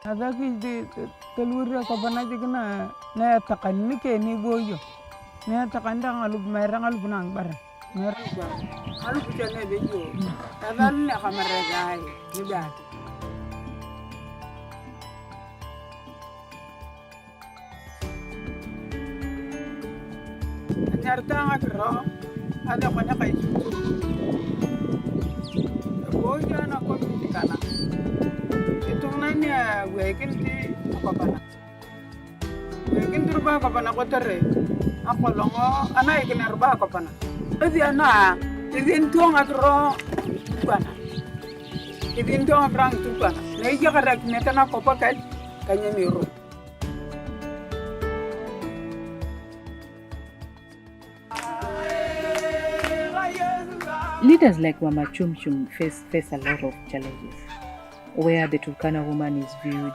Adaki de telurya kapana jigna na takanni ke ni boyo. Na takanda ngalup merah ngalup nang bareng. Merah ba. Ngalup jane bejo. Tadal na kamera gai. Ni bati. Nyarta ngakro. Ada kanya kai. Boyo na ko tikana. Itong nanya wekin ti kapana. Wekin turba kapana ko tere. Ako longo ana ikin arba kapana. Edi ana idin tuang akro tukana. Idin tuang akrang tukana. Nei jaka rak netana kopakai kanya miru. Leaders like Mama Chum Chum face a lot of challenges. Where the Turkana woman is viewed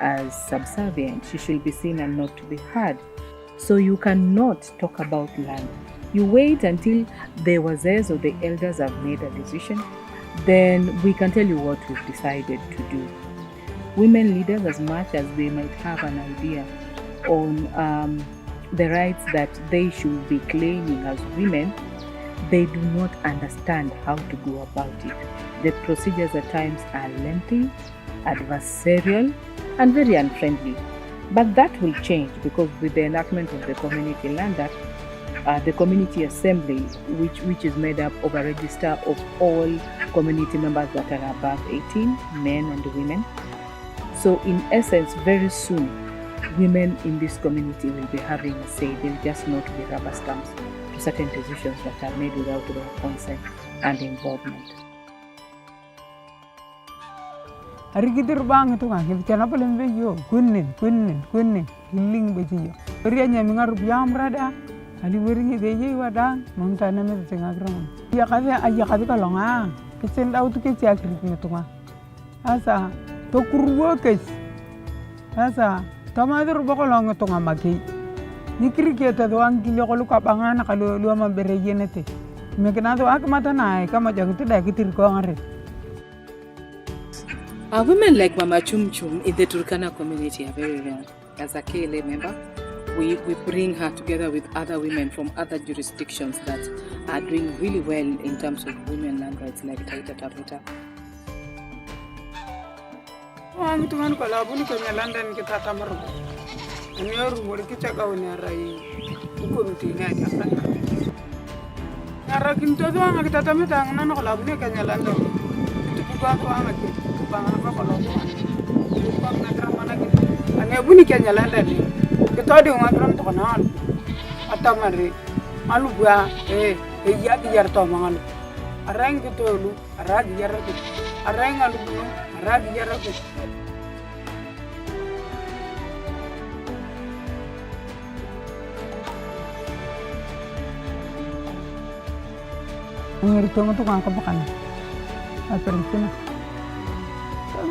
as subservient, she should be seen and not to be heard. So you cannot talk about land. You wait until the wazays or the elders have made a decision, then we can tell you what we've decided to do. Women leaders, as much as they might have an idea on the rights that they should be claiming as women, they do not understand how to go about it. The procedures at times are lengthy, adversarial, and very unfriendly. But that will change because with the enactment of the Community Land Act, the Community Assembly, which is made up of a register of all community members that are above 18, men and women. So in essence, very soon, women in this community will be having a say. They'll just not be rubber stamps to certain decisions that are made without their consent and involvement. Arigidir bang itu kan, kita kenapa lembek yo, kunin, hiling begitu. Berianya mengaruh biang berada, ali beri deje wadah, mungkin nama itu tengah kerang. Ya kata kalau ngah, kecil tahu tu kecil akhirit itu mah. Asa, to kurwa kes, asa, tamadur bakalong itu ngah magi. Nikri kita doang kilo kalau kapangan kalau lu ama bereje nete. Mungkin ada aku mata naik, kamu jangan tu dah kitir kau ngarit. Women like Mama Chum Chum in the Turkana community are very rare. As a KLA member, we bring her together with other women from other jurisdictions that are doing really well in terms of women land rights like Taita Taveta. Ang tungan ko labo ni kanya London kita tamar. Anyor mo kita kau ni arai community ni aja kan. Nara kinto tu ang kita tamar tang nano ko labo ni kanya London. Itu bukan tu ang kita. Pangan apa kalau bukan negara mana gitu. Ane bunyi kaya London ni. Kita ada orang orang tu kenal. Atau mari, malu gua, iya dijar tu mangal. Arang gitu lu, arang dijar tu. Arang alu lu, arang dijar tu. Ngirito mo tu kan kapakan. Apa itu na?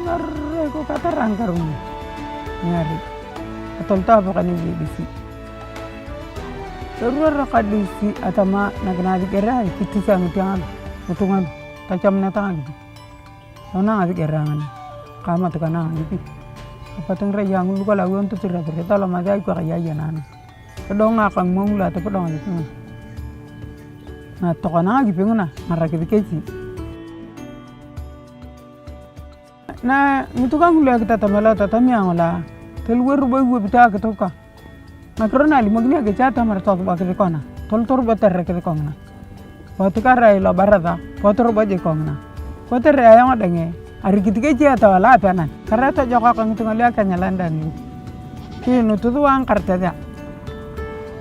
Ngare ko katarang karun ngari atol ta ba kani BBC terura kadisi atama nagnadi kerai kitu sa mutangan mutungan tacam na tangan ona ngadi kerangan kama to kana gitu apa tengre yang lu kala won to tira berita lo madai ko kaya yanan kedong akang mongla to pedong gitu na to kana gitu ngana marake dikeci na mutukan hulu kita tamala tatamia wala telwer boy bita kita ka makrona li magni aga chata mar to ba ke kona tol bater ke kona patukara ilo barada potor baje kona poter ayang adange ari kitike chata wala panan karata joka kan tungalia kanya London ki no tudu ang kartada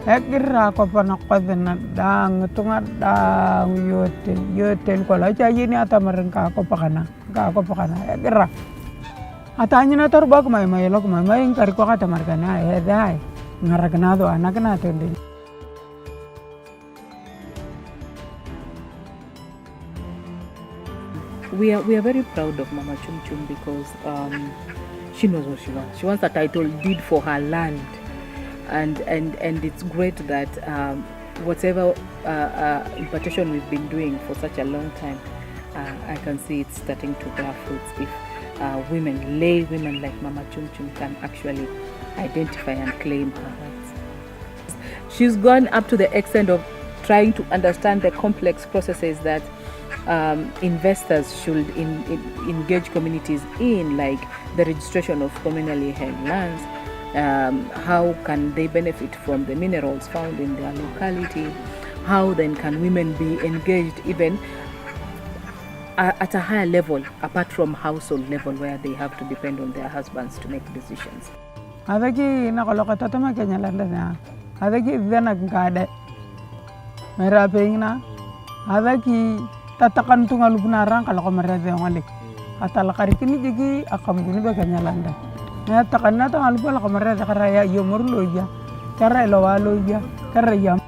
ekira ko panak padena dang tunga dang yote ko la cha yini atamaran ka ko pakana ekira atanya na tor bag mai lok mai ngkar ko kata markana dai ngaragna do anakna tende. We are very proud of Mama Chum Chum because she knows what she wants. She wants a title deed for her land. And it's great that whatever impartation we've been doing for such a long time, I can see it's starting to bear fruits. If women, lay women like Mama Chum Chum, can actually identify and claim her rights. She's gone up to the extent of trying to understand the complex processes that investors should engage communities in, like the registration of communally held lands. How can they benefit from the minerals found in their locality? How then can women be engaged even at a higher level, apart from household level, where they have to depend on their husbands to make decisions? Adaki nakaloka tatama Kenya landa na. Adaki idana ngade. Mera pengna. Adaki tatakan tunga lubnarang kalau kamera ngalik. Atala karikini jigi akam guni ba Kenya landa. Na takanna tunga lubala kamera karaya yomur loya. Kara loya. Kara yam.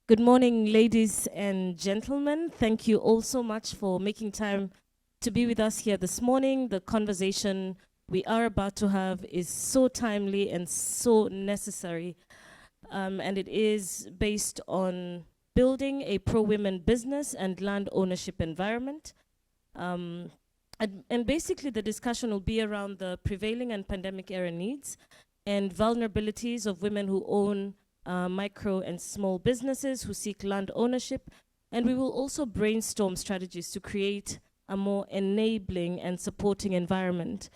Good morning, ladies and gentlemen. Thank you all so much for making time to be with us here this morning. The conversation we are about to have is so timely and so necessary. And it is based on building a pro-women business and land ownership environment. And basically the discussion will be around the prevailing and pandemic era needs and vulnerabilities of women who own micro and small businesses, who seek land ownership. And we will also brainstorm strategies to create a more enabling and supporting environment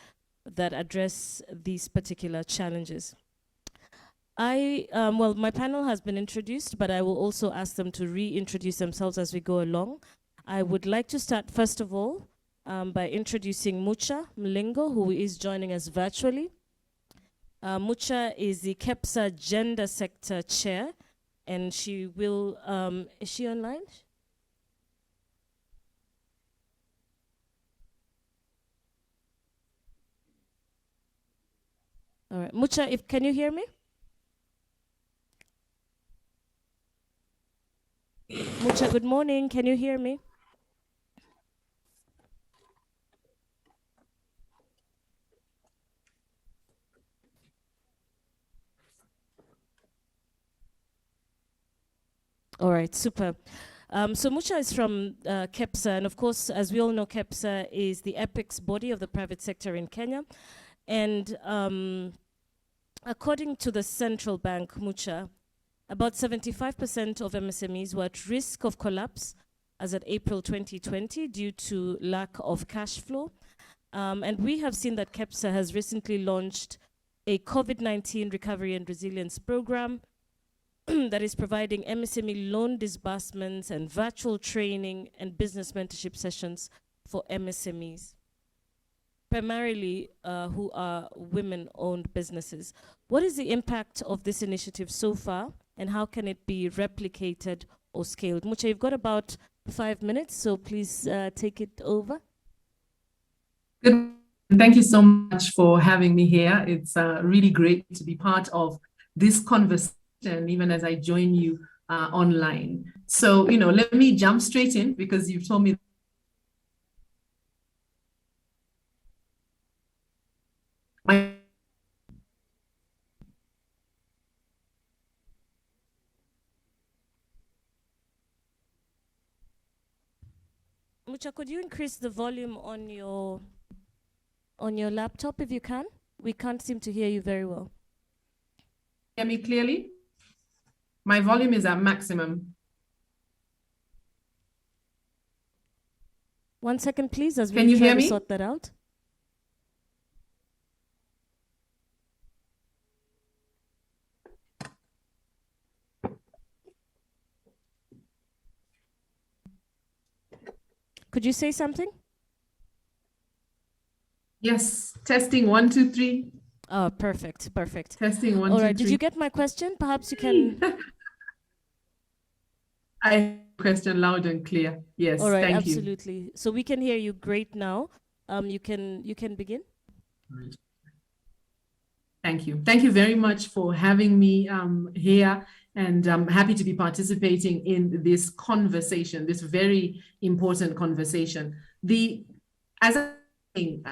that address these particular challenges. Well, my panel has been introduced, but I will also ask them to reintroduce themselves as we go along. I would like to start, first of all, by introducing Mucha Mlingo, who is joining us virtually. Mucha is the KEPSA Gender Sector Chair, and she will, is she online? All right, Mucha, can you hear me? Mucha, good morning, can you hear me? All right, super. So Mucha is from KEPSA, and of course, as we all know, KEPSA is the apex body of the private sector in Kenya. And according to the central bank, Mucha, about 75% of MSMEs were at risk of collapse as at April 2020 due to lack of cash flow. And we have seen that KEPSA has recently launched a COVID-19 recovery and resilience program that is providing MSME loan disbursements and virtual training and business mentorship sessions for MSMEs, primarily who are women-owned businesses. What is the impact of this initiative so far, and how can it be replicated or scaled? Mucha, you've got about 5 minutes, so please take it over. Good. Thank you so much for having me here. It's really great to be part of this conversation, even as I join you online. So, let me jump straight in, because you've told me Mucha, could you increase the volume on your laptop if you can? We can't seem to hear you very well. Hear me clearly? My volume is at maximum. 1 second, please, as Can we you try hear to me? sort that out. Could you say something? Yes, testing 1, 2, 3. Oh, perfect, perfect. Testing 1, All 2, right, 3. did you get my question? Perhaps you can... I question loud and clear. Yes, All right, thank you. absolutely. So we can hear you great now. You can begin. Thank you. Thank you very much for having me here, and I'm happy to be participating in this conversation, this very important conversation. As I think,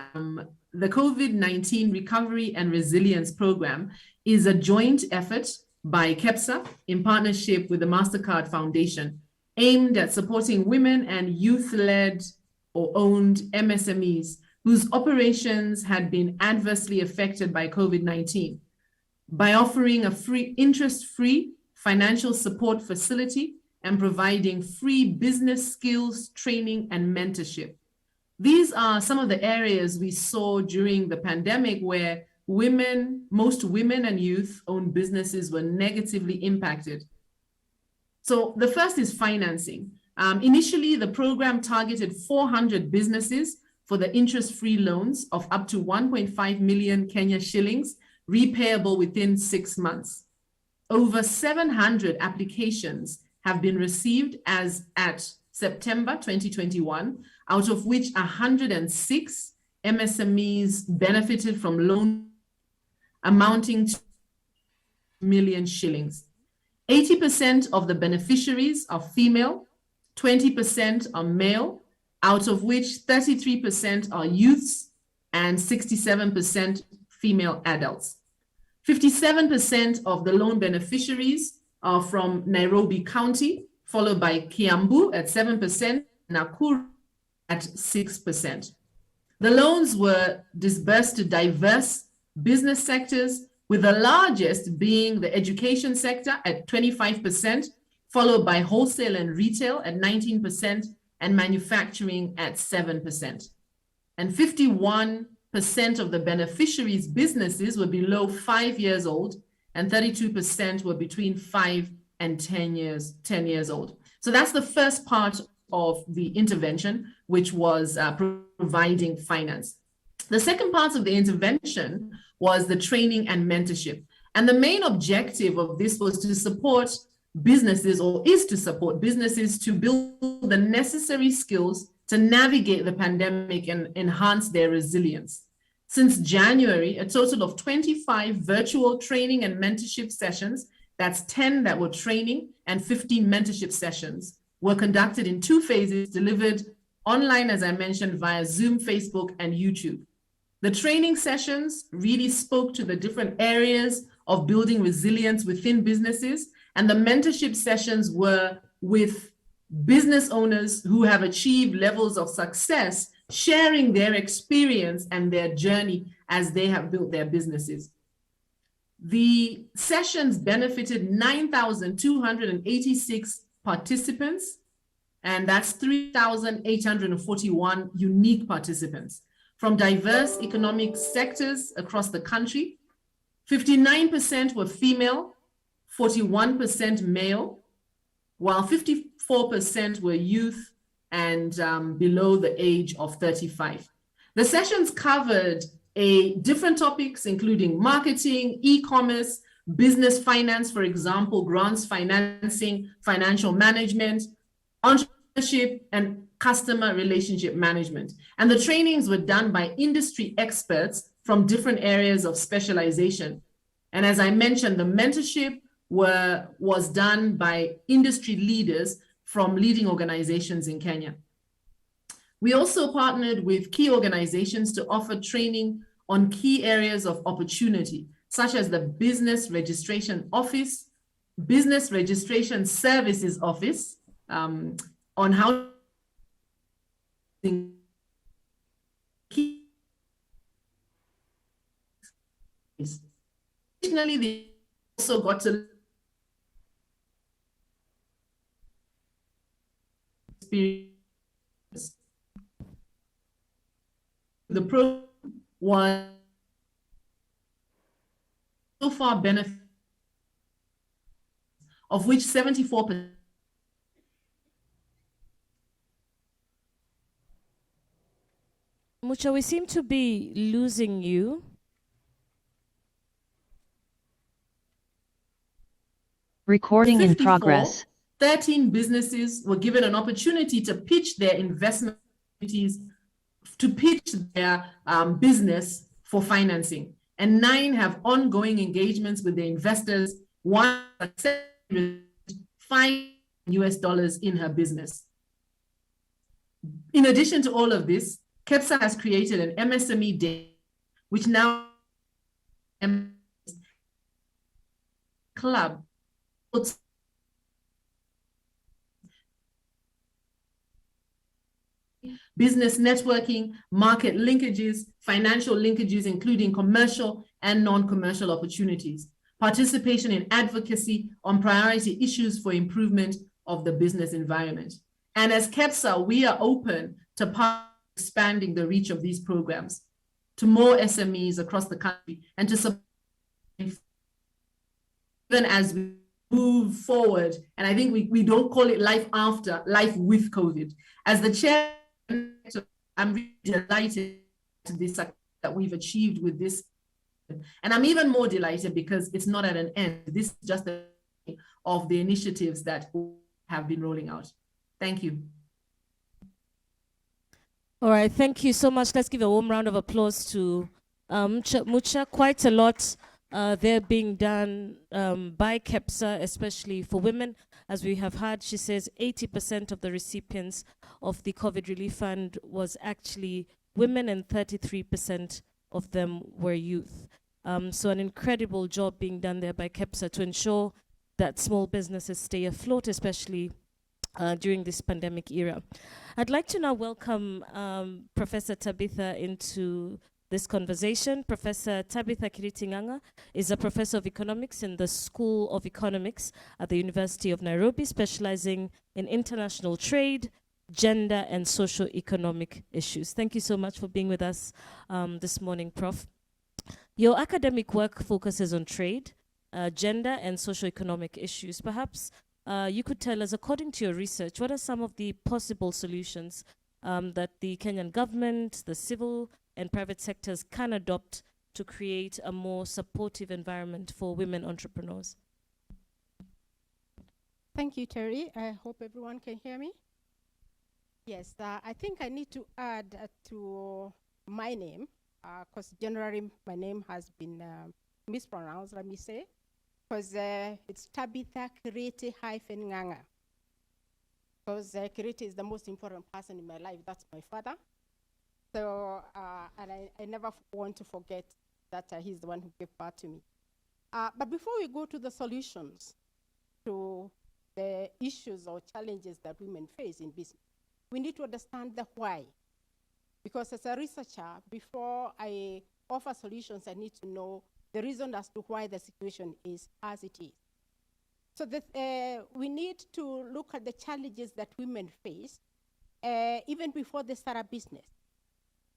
the COVID-19 Recovery and Resilience Program is a joint effort by KEPSA in partnership with the MasterCard Foundation, aimed at supporting women and youth-led or owned MSMEs whose operations had been adversely affected by COVID-19 by offering a free, interest-free financial support facility and providing free business skills, training, and mentorship. These are some of the areas we saw during the pandemic where most women and youth-owned businesses were negatively impacted. So the first is financing. Initially, the program targeted 400 businesses for the interest-free loans of up to 1.5 million Kenya shillings, repayable within 6 months. Over 700 applications have been received as at September 2021, out of which 106 MSMEs benefited from loan amounting to million shillings. 80% of the beneficiaries are female, 20% are male, out of which 33% are youths and 67% female adults. 57% of the loan beneficiaries are from Nairobi County, followed by Kiambu at 7%, Nakuru at 6%. The loans were disbursed to diverse business sectors, with the largest being the education sector at 25%, followed by wholesale and retail at 19%, and manufacturing at 7%. And 51% of the beneficiaries' businesses were below 5 years old, and 32% were between 5 and 10 years old. So that's the first part of the intervention, which was providing finance. The second part of the intervention was the training and mentorship. And the main objective of this was to support businesses, or is to support businesses to build the necessary skills to navigate the pandemic and enhance their resilience. Since January, a total of 25 virtual training and mentorship sessions, that's 10 that were training and 15 mentorship sessions, were conducted in 2 phases, delivered online, as I mentioned, via Zoom, Facebook, and YouTube. The training sessions really spoke to the different areas of building resilience within businesses, and the mentorship sessions were with business owners who have achieved levels of success, sharing their experience and their journey as they have built their businesses. The sessions benefited 9,286 participants, and that's 3,841 unique participants from diverse economic sectors across the country. 59% were female, 41% male, while 54% were youth and below the age of 35. The sessions covered different topics, including marketing, e-commerce, business finance, for example, grants financing, financial management, entrepreneurship, and customer relationship management. And the trainings were done by industry experts from different areas of specialization. And as I mentioned, the mentorship was done by industry leaders from leading organizations in Kenya. We also partnered with key organizations to offer training on key areas of opportunity, such as the Business Registration Office, Business Registration Services Office, on how additionally, they also got to experience. The program was so far benefit, of which 74%. Mucha, we seem to be losing you. Recording in progress. 13 businesses were given an opportunity to pitch their investment opportunities, to pitch their business for financing. And 9 have ongoing engagements with the investors. 1 $5 US in her business. In addition to all of this, KEPSA has created an MSME Day, which now club business networking, market linkages, financial linkages, including commercial and non-commercial opportunities, participation in advocacy on priority issues for improvement of the business environment. And as KEPSA, we are open to expanding the reach of these programs to more SMEs across the country and to support even as we move forward. And I think we don't call it life after, life with COVID. As the chair, I'm really delighted to this that we've achieved with this. And I'm even more delighted because it's not at an end. This is just the of the initiatives that have been rolling out. Thank you. All right, thank you so much. Let's give a warm round of applause to Mucha. Quite a lot there being done by KEPSA, especially for women. As we have heard, she says 80% of the recipients of the COVID Relief Fund was actually women and 33% of them were youth. So an incredible job being done there by KEPSA to ensure that small businesses stay afloat, especially during this pandemic era. I'd like to now welcome Professor Tabitha into this conversation. Professor Tabitha Kiritinganga is a professor of economics in the School of Economics at the University of Nairobi, specializing in international trade, gender, and socio-economic issues. Thank you so much for being with us this morning, Prof. Your academic work focuses on trade, gender, and socio-economic issues. Perhaps you could tell us, according to your research, what are some of the possible solutions that the Kenyan government, the civil and private sectors can adopt to create a more supportive environment for women entrepreneurs? Thank you, Terry. I hope everyone can hear me. Yes, I think I need to add to my name, because generally my name has been mispronounced, let me say, because it's Tabitha Kiriti-Nganga. Because Kiriti is the most important person in my life. That's my father. So, and I never want to forget that he's the one who gave birth to me. But before we go to the solutions to the issues or challenges that women face in business, we need to understand the why. Because as a researcher, before I offer solutions, I need to know the reason as to why the situation is as it is. So that we need to look at the challenges that women face even before they start a business.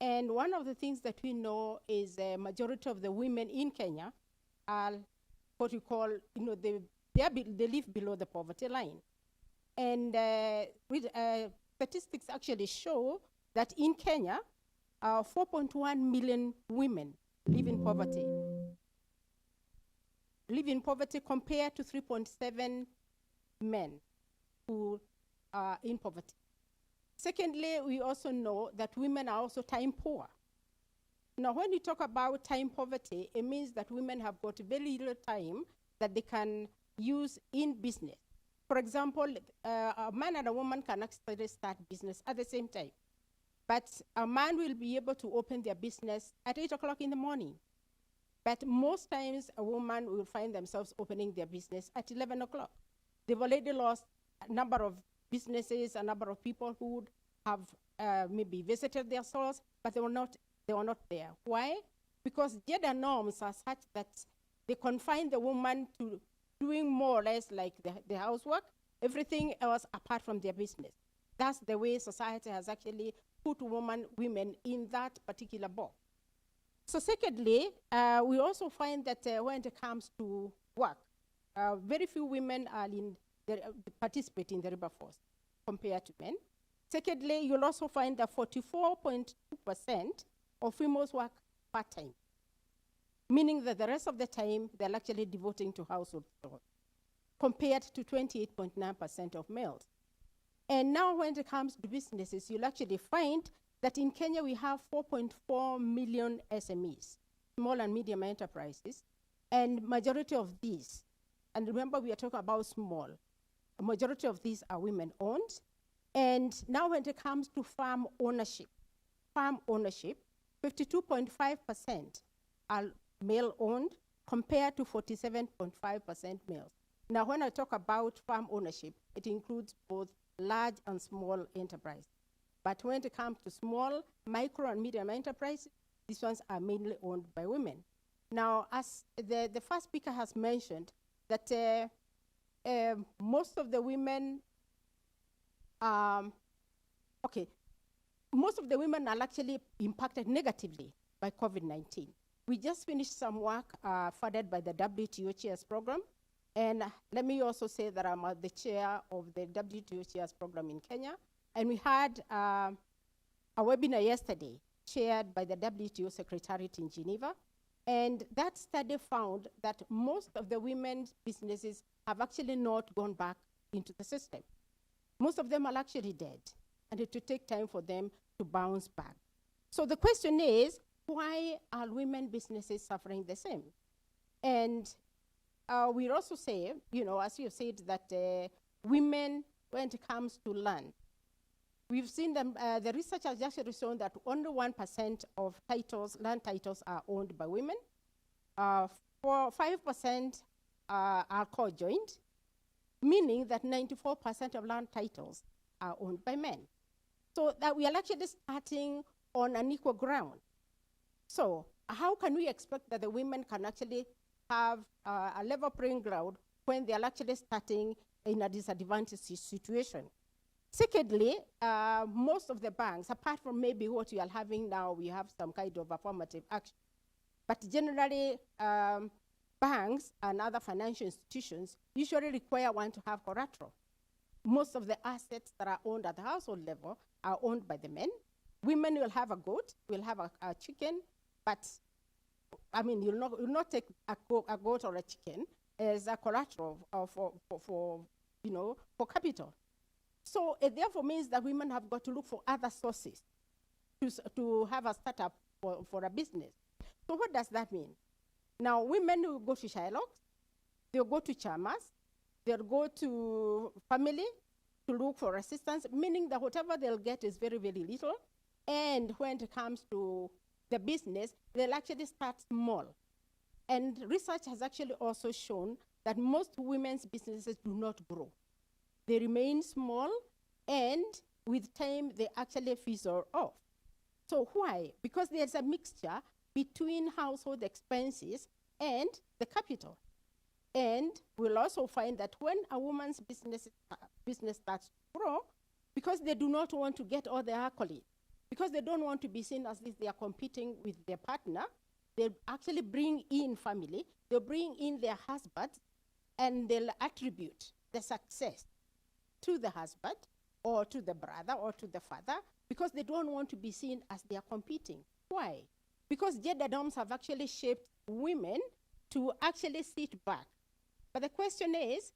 And one of the things that we know is the majority of the women in Kenya are what we call, they live below the poverty line. And statistics actually show that in Kenya, 4.1 million women live in poverty. Live in poverty compared to 3.7 men who are in poverty. Secondly, we also know that women are also time poor. Now, when you talk about time poverty, it means that women have got very little time that they can use in business. For example, a man and a woman can actually start business at the same time. But a man will be able to open their business at 8 o'clock in the morning. But most times, a woman will find themselves opening their business at 11 o'clock. They've already lost a number of businesses, a number of people who would have maybe visited their stores, but they were not there. Why? Because gender norms are such that they confine the woman to doing more or less like the housework, everything else apart from their business. That's the way society has actually put women in that particular box. So secondly, we also find that when it comes to work, very few women are participate in the labor force compared to men. Secondly, you'll also find that 44.2% of females work part-time, meaning that the rest of the time they're actually devoting to household chores, compared to 28.9% of males. And now when it comes to businesses, you'll actually find that in Kenya we have 4.4 million SMEs, small and medium enterprises, and majority of these, and remember we are talking about small, a majority of these are women-owned. And now when it comes to farm ownership, 52.5% are male-owned compared to 47.5% males. Now when I talk about farm ownership, it includes both large and small enterprises. But when it comes to small, micro, and medium enterprises, these ones are mainly owned by women. Now, as the first speaker has mentioned, that most of the women, most of the women are actually impacted negatively by COVID-19. We just finished some work funded by the WTO Chairs Program. And let me also say that I'm the chair of the WTO Chairs Program in Kenya. And we had a webinar yesterday chaired by the WTO Secretariat in Geneva. And that study found that most of the women's businesses have actually not gone back into the system. Most of them are actually dead, and it will take time for them to bounce back. So the question is, why are women businesses suffering the same? And we also say, as you said, that women, when it comes to land, we've seen them, the research has actually shown that only 1% of land titles are owned by women. 5% are co-joined, meaning that 94% of land titles are owned by men. So that we are actually starting on an equal ground. So how can we expect that the women can actually have a level playing ground when they are actually starting in a disadvantaged situation? Secondly, most of the banks, apart from maybe what we are having now, we have some kind of affirmative action. But generally, banks and other financial institutions usually require one to have collateral. Most of the assets that are owned at the household level are owned by the men. Women will have a goat, will have a chicken, but I mean, you'll not take a goat or a chicken as a collateral for capital. So it therefore means that women have got to look for other sources to have a startup for a business. So what does that mean? Now, women will go to Shylocks, they'll go to Chamas, they'll go to family to look for assistance, meaning that whatever they'll get is very, very little. And when it comes to the business, they'll actually start small. And research has actually also shown that most women's businesses do not grow. They remain small, and with time, they actually fizzle off. So why? Because there's a mixture between household expenses and the capital. And we'll also find that when a woman's business starts to grow, because they do not want to get all the accolades, because they don't want to be seen as if they are competing with their partner, they actually bring in family, they'll bring in their husband, and they'll attribute the success to the husband or to the brother or to the father, because they don't want to be seen as they are competing. Why? Because gender norms have actually shaped women to actually sit back. But the question is,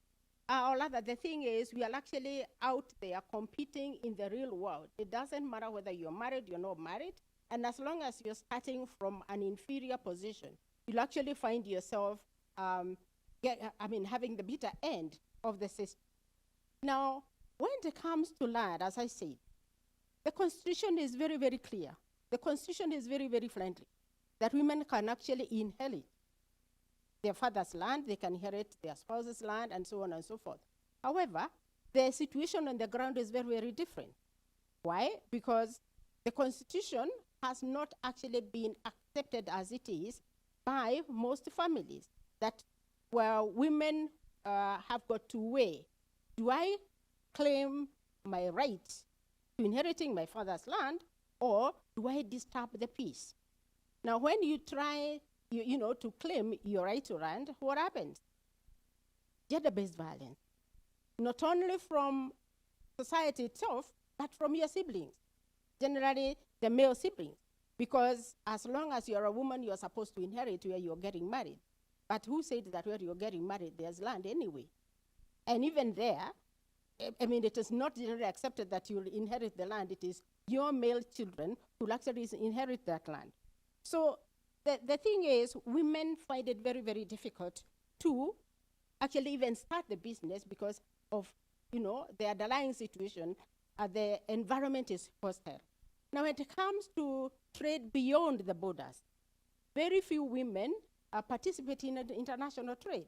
or rather the thing is, we are actually out there competing in the real world. It doesn't matter whether you're married, you're not married, and as long as you're starting from an inferior position, you'll actually find yourself having the bitter end of the system. Now, when it comes to land, as I said, the Constitution is very, very clear. The Constitution is very, very friendly, that women can actually inherit their father's land, they can inherit their spouse's land, and so on and so forth. However, the situation on the ground is very, very different. Why? Because the Constitution has not actually been accepted as it is by most families, that where women have got to weigh, do I claim my right to inheriting my father's land, or do I disturb the peace? Now, when you try to claim your right to land, what happens? Gender-based violence, not only from society itself, but from your siblings, generally the male siblings, because as long as you're a woman, you're supposed to inherit where you're getting married. But who said that where you're getting married, there's land anyway? And even there, I mean, it is not generally accepted that you'll inherit the land. It is your male children who actually inherit that land. So the thing is, women find it very, very difficult to actually even start the business because of, the underlying situation. The environment is hostile. Now, when it comes to trade beyond the borders, very few women participate in international trade.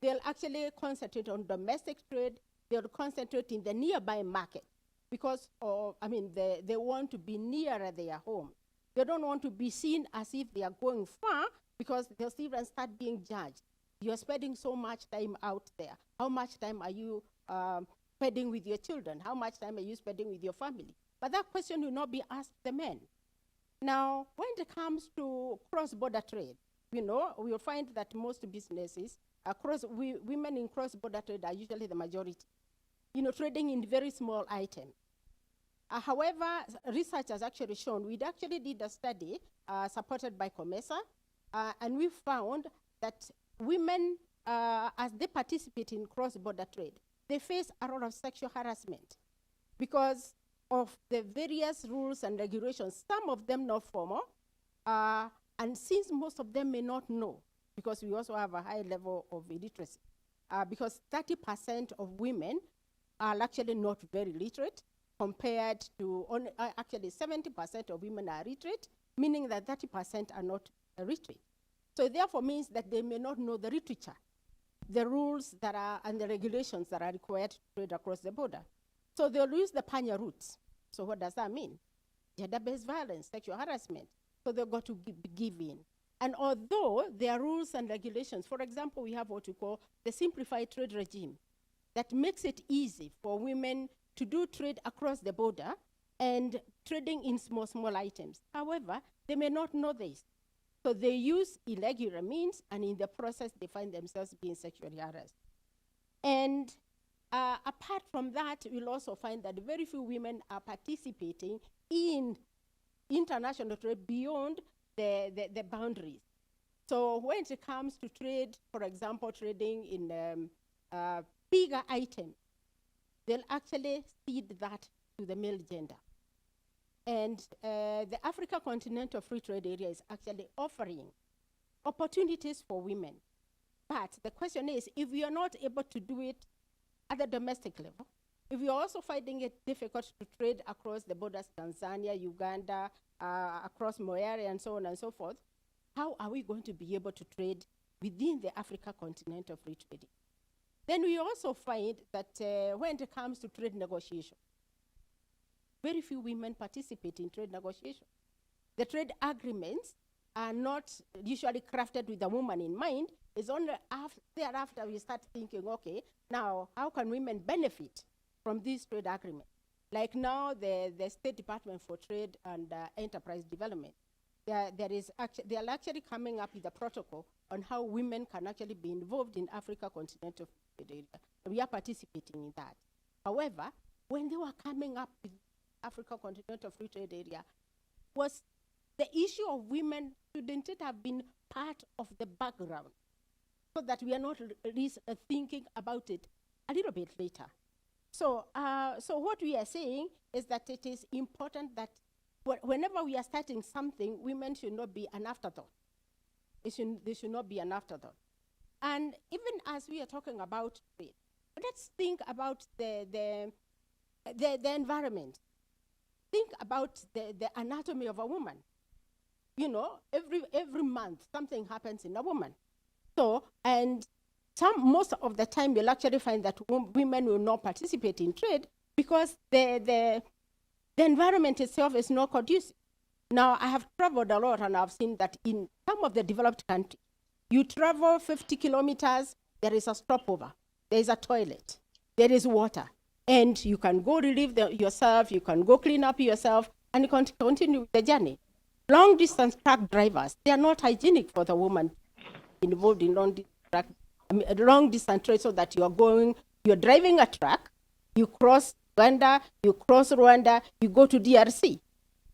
They'll actually concentrate on domestic trade. They'll concentrate in the nearby market. because they want to be nearer their home. They don't want to be seen as if they are going far, because they'll even start being judged. You're spending so much time out there. How much time are you spending with your children? How much time are you spending with your family? But that question will not be asked the men. Now, when it comes to cross-border trade, we'll find that most businesses, women in cross-border trade are usually the majority, trading in very small items. However, research has actually shown, we actually did a study supported by COMESA, and we found that women, as they participate in cross-border trade, they face a lot of sexual harassment because of the various rules and regulations, some of them not formal, and since most of them may not know, because we also have a high level of illiteracy, because 30% of women are actually not very literate, compared to actually 70% of women are literate, meaning that 30% are not literate. So it therefore means that they may not know the literature, the rules that are and the regulations that are required to trade across the border. So they'll use the PANYA routes. So what does that mean? Gender-based violence, sexual harassment. So they've got to give in. And although there are rules and regulations, for example, we have what we call the simplified trade regime that makes it easy for women to do trade across the border and trading in small items. However, they may not know this. So they use irregular means, and in the process, they find themselves being sexually harassed. And apart from that, we'll also find that very few women are participating in international trade beyond the boundaries. So when it comes to trade, for example, trading in bigger items, they'll actually cede that to the male gender. And the Africa Continental Free Trade Area is actually offering opportunities for women. But the question is, if we are not able to do it at the domestic level, if we are also finding it difficult to trade across the borders, Tanzania, Uganda, across Moyale, and so on and so forth, how are we going to be able to trade within the Africa Continental Free Trade Area? Then we also find that when it comes to trade negotiation, very few women participate in trade negotiation. The trade agreements are not usually crafted with a woman in mind. It's only thereafter we start thinking, okay, now how can women benefit from these trade agreements? Like now the State Department for Trade and Enterprise Development, they are actually coming up with a protocol on how women can actually be involved in Africa Continental Free Trade Area. We are participating in that. However, when they were coming up with Africa Continental Free Trade Area, was the issue of women, shouldn't it have been part of the background so that we are not thinking about it a little bit later? So what we are saying is that it is important that whenever we are starting something, women should not be an afterthought. They should not be an afterthought. And even as we are talking about trade, let's think about the environment. Think about the anatomy of a woman. Every month something happens in a woman. So, and most of the time you'll actually find that women will not participate in trade because the environment itself is not conducive. Now, I have traveled a lot and I've seen that in some of the developed countries, you travel 50 kilometers, there is a stopover, there is a toilet, there is water, and you can go relieve yourself, you can go clean up yourself, and you can continue with the journey. Long distance truck drivers, they are not hygienic for the woman involved in long distance trade, so that you're driving a truck, you cross Uganda, you cross Rwanda, you go to DRC.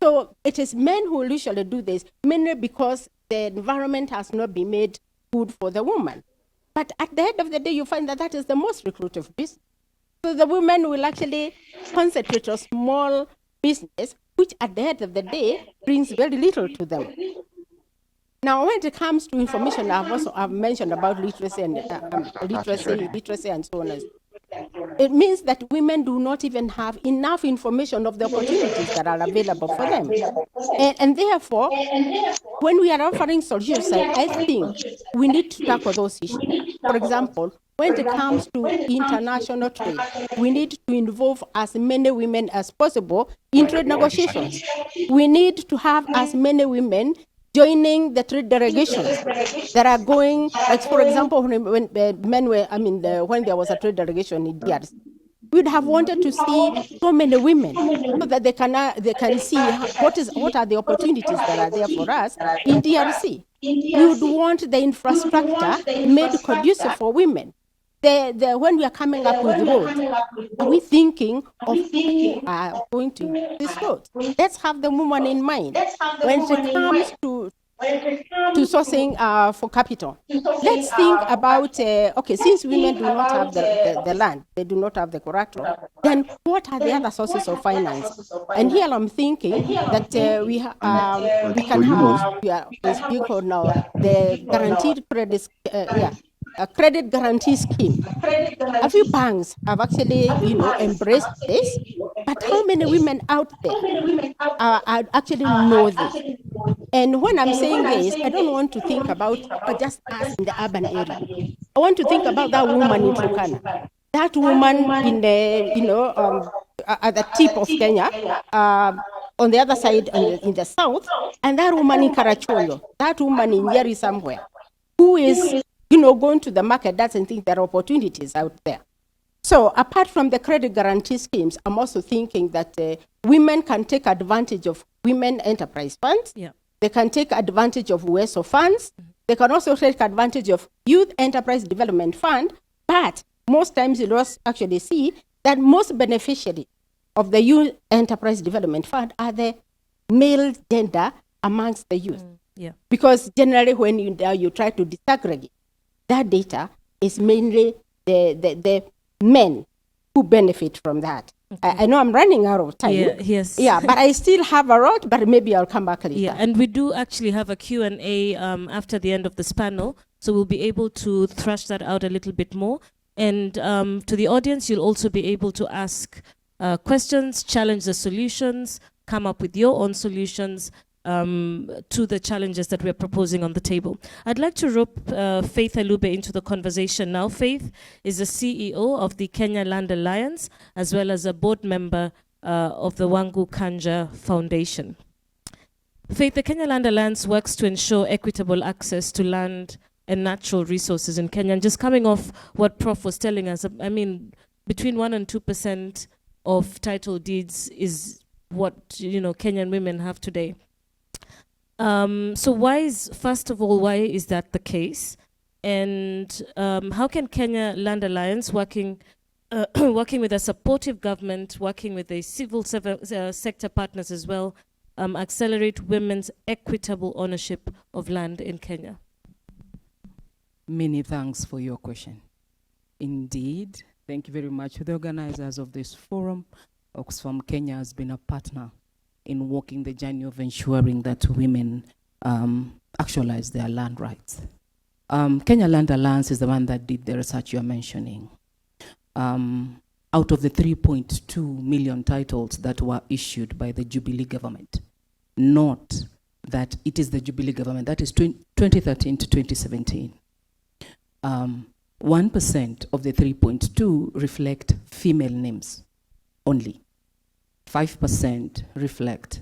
So it is men who usually do this, mainly because the environment has not been made good for the woman. But at the end of the day, you find that is the most lucrative business. So the women will actually concentrate on small business, which at the end of the day brings very little to them. Now, when it comes to information, I've mentioned about literacy and literacy and so on. It means that women do not even have enough information of the opportunities that are available for them. And therefore, when we are offering solutions, I think we need to tackle those issues. For example, when it comes to international trade, we need to involve as many women as possible in trade negotiations. We need to have as many women joining the trade delegations that are going, like for example, when men were, when there was a trade delegation in DRC, we'd have wanted to see so many women so that they can see what are the opportunities that are there for us in DRC. We would want the infrastructure made conducive for women. When we are coming up with roads, are we thinking of who are going to use this road? Let's have the woman in mind. When it comes to sourcing for capital, let's think about, okay, since women do not have the land, they do not have the collateral, then what are the other sources of finance? And here I'm thinking that we can have, speak on the guaranteed credit, a credit guarantee scheme. A few banks have actually, embraced this, but how many women out there actually know this? And when I'm saying this, I don't want to think about just us in the urban area. I want to think about that woman in Turkana, that woman in the, at the tip of Kenya, on the other side in the south, and that woman in Karachuonyo, that woman in Nyeri somewhere, who is, going to the market doesn't think there are opportunities out there. So apart from the credit guarantee schemes, I'm also thinking that women can take advantage of women enterprise funds. Yeah. They can take advantage of WESO funds. They can also take advantage of Youth Enterprise Development Fund. But most times you'll actually see that most beneficiaries of the Youth Enterprise Development Fund are the male gender amongst the youth. Yeah. Because generally when you try to disaggregate, that data is mainly the men who benefit from that. Okay. I know I'm running out of time. Yes. Yeah, but I still have a lot, but maybe I'll come back later. Yeah, and we do actually have a Q&A after the end of this panel, so we'll be able to thrash that out a little bit more. And to the audience, you'll also be able to ask questions, challenge the solutions, come up with your own solutions to the challenges that we're proposing on the table. I'd like to rope Faith Alube into the conversation now. Faith is the CEO of the Kenya Land Alliance, as well as a board member of the Wangu Kanja Foundation. Faith, the Kenya Land Alliance works to ensure equitable access to land and natural resources in Kenya. And just coming off what Prof was telling us, I mean, between 1% and 2% of title deeds is what, Kenyan women have today. So first of all, why is that the case? And how can Kenya Land Alliance, working with a supportive government, working with the civil sector partners as well, accelerate women's equitable ownership of land in Kenya? Many thanks for your question. Indeed, thank you very much to the organizers of this forum. Oxfam Kenya has been a partner in walking the journey of ensuring that women actualize their land rights. Kenya Land Alliance is the one that did the research you're mentioning. Out of the 3.2 million titles that were issued by the Jubilee government, note that it is the Jubilee government, that is 2013 to 2017. 1% of the 3.2 reflect female names only. 5% reflect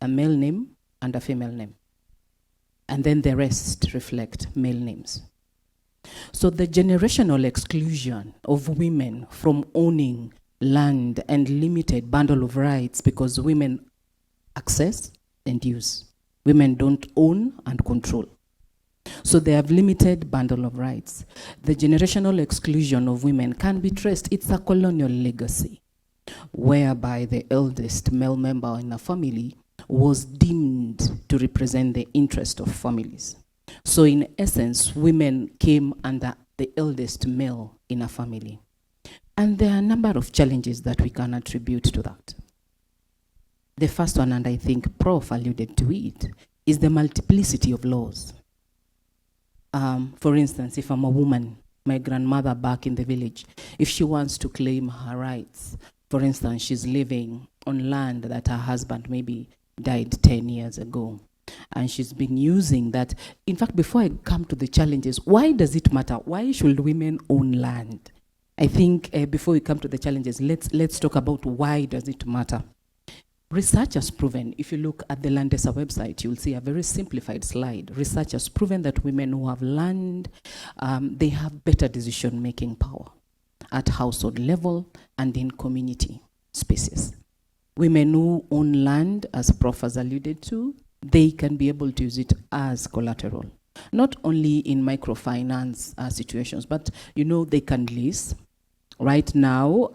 a male name and a female name. And then the rest reflect male names. So the generational exclusion of women from owning land and limited bundle of rights because women access and use. Women don't own and control. So they have limited bundle of rights. The generational exclusion of women can be traced. It's a colonial legacy, whereby the eldest male member in a family was deemed to represent the interest of families. So in essence, women came under the eldest male in a family. And there are a number of challenges that we can attribute to that. The first one, and I think Prof alluded to it, is the multiplicity of laws. For instance, if I'm a woman, my grandmother back in the village, if she wants to claim her rights, for instance, she's living on land that her husband maybe died 10 years ago, And she's been using that. In fact, before I come to the challenges, why does it matter? Why should women own land? I think before we come to the challenges, let's talk about why does it matter. Research has proven, if you look at the Landesa website, you'll see a very simplified slide. Research has proven that women who have land, they have better decision-making power at household level and in community spaces. Women who own land, as Prof has alluded to, they can be able to use it as collateral. Not only in microfinance situations, but they can lease. Right now,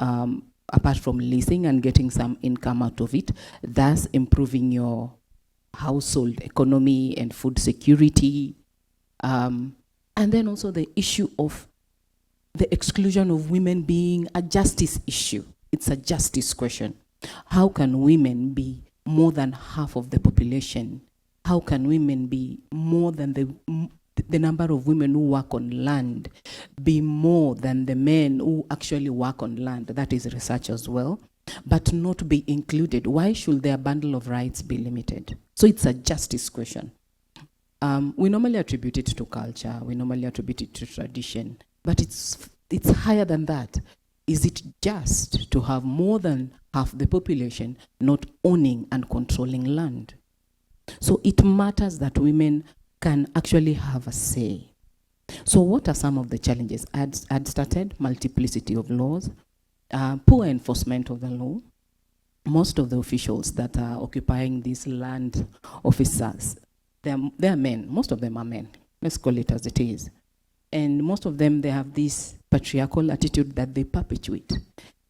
apart from leasing and getting some income out of it, thus improving your household economy and food security. And then also the issue of the exclusion of women being a justice issue. It's a justice question. How can women be more than half of the population? How can women be more than the number of women who work on land be more than the men who actually work on land? That is research as well, but not be included. Why should their bundle of rights be limited? So it's a justice question. We normally attribute it to culture. We normally attribute it to tradition, but it's higher than that. Is it just to have more than half the population not owning and controlling land? So it matters that women can actually have a say. So what are some of the challenges? I'd started multiplicity of laws, poor enforcement of the law. Most of the officials that are occupying these land officers, they are men. Most of them are men. Let's call it as it is. And most of them, they have this patriarchal attitude that they perpetuate.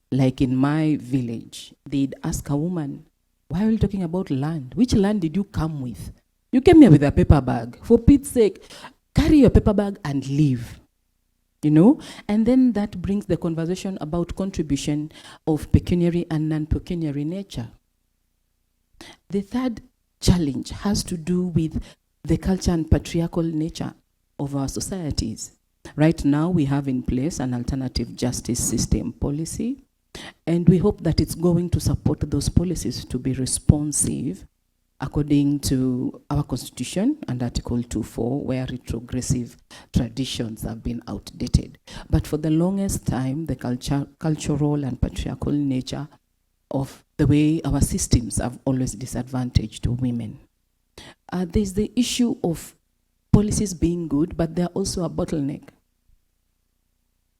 Like in my village, they'd ask a woman, why are you talking about land? Which land did you come with? You came here with a paper bag. For Pete's sake, carry your paper bag and leave. And then that brings the conversation about contribution of pecuniary and non-pecuniary nature. The third challenge has to do with the culture and patriarchal nature of our societies. Right now, we have in place an alternative justice system policy, and we hope that it's going to support those policies to be responsive according to our Constitution and Article 2.4, where retrogressive traditions have been outdated. But for the longest time, the cultural and patriarchal nature of the way our systems have always disadvantaged women. There's the issue of policies being good, but they're also a bottleneck.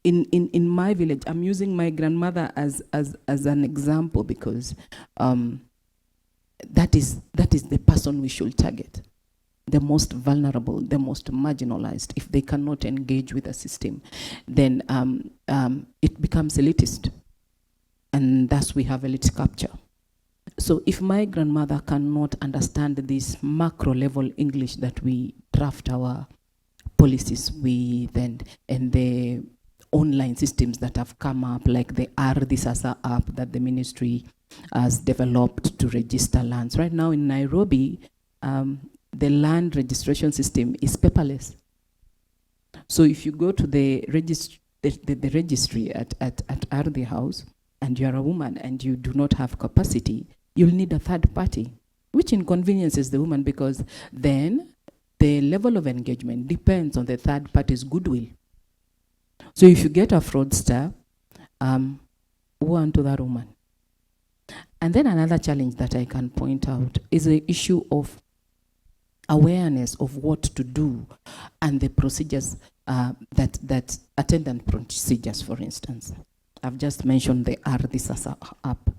In my village, I'm using my grandmother as an example because that is the person we should target. The most vulnerable, the most marginalized. If they cannot engage with the system, then it becomes elitist. And thus we have elite capture. So if my grandmother cannot understand this macro level English that we draft our policies with, and the online systems that have come up, like the Ardhi app that the ministry has developed to register lands. Right now in Nairobi, the land registration system is paperless. So if you go to the registry at Ardhi House, and you're a woman and you do not have capacity, you'll need a third party, which inconveniences the woman because then the level of engagement depends on the third party's goodwill. So if you get a fraudster, woe unto that woman. And then another challenge that I can point out is the issue of awareness of what to do and the procedures that attendant procedures, for instance. I've just mentioned the Ardhi app.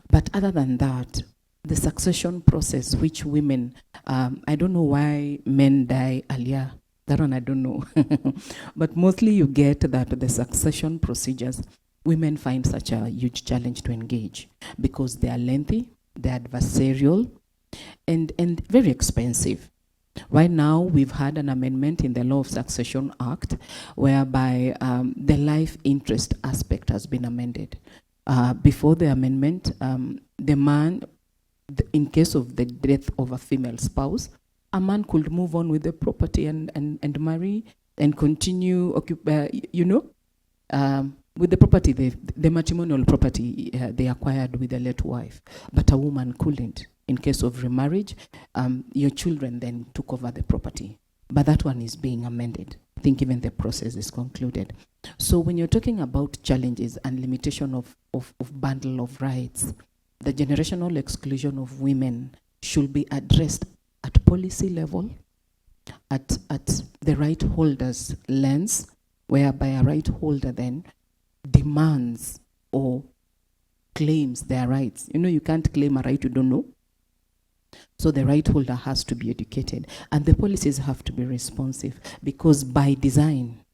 But other than that, the succession process, which women, I don't know why men die earlier. That one I don't know. But mostly you get that the succession procedures, women find such a huge challenge to engage because they are lengthy, they're adversarial, and very expensive. Right now, we've had an amendment in the Law of Succession Act whereby the life interest aspect has been amended. Before the amendment, the man, in case of the death of a female spouse, a man could move on with the property and marry and continue, with the property, the matrimonial property they acquired with the late wife. But a woman couldn't. in case of remarriage, your children then took over the property. But that one is being amended. I think even the process is concluded. So when you're talking about challenges and limitation of bundle of rights, the generational exclusion of women should be addressed at policy level, at the right holder's lens, whereby a right holder then demands or claims their rights. You know, you can't claim a right you don't know. So the right holder has to be educated, and the policies have to be responsive, because by design,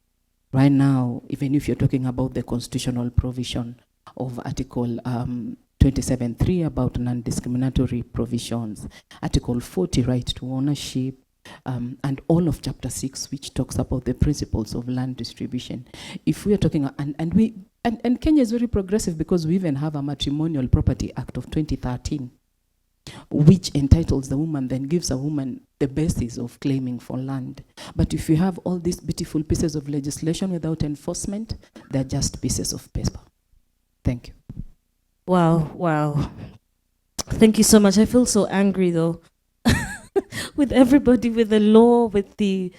right now, even if you're talking about the constitutional provision of Article 27.3 about non-discriminatory provisions, Article 40, right to ownership, and all of Chapter 6, which talks about the principles of land distribution. If we are talking, and Kenya is very progressive, because we even have a Matrimonial Property Act of 2013, which entitles the woman, then gives a woman the basis of claiming for land. But if you have all these beautiful pieces of legislation without enforcement, they're just pieces of paper. Thank you. Wow. Thank you so much. I feel so angry though. With everybody, with the law, with the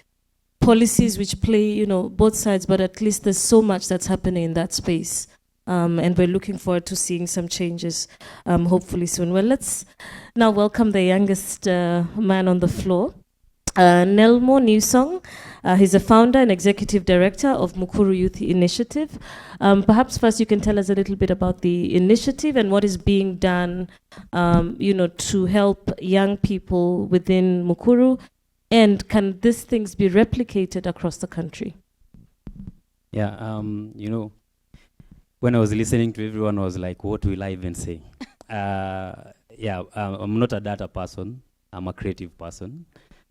policies which play, both sides, but at least there's so much that's happening in that space. And we're looking forward to seeing some changes, hopefully soon. Well, let's now welcome the youngest man on the floor, Nelmo Newsong. He's a founder and executive director of Mukuru Youth Initiative. Perhaps first you can tell us a little bit about the initiative and what is being done, to help young people within Mukuru, and can these things be replicated across the country? Yeah, when I was listening to everyone, I was like, what will I even say? I'm not a data person. I'm a creative person.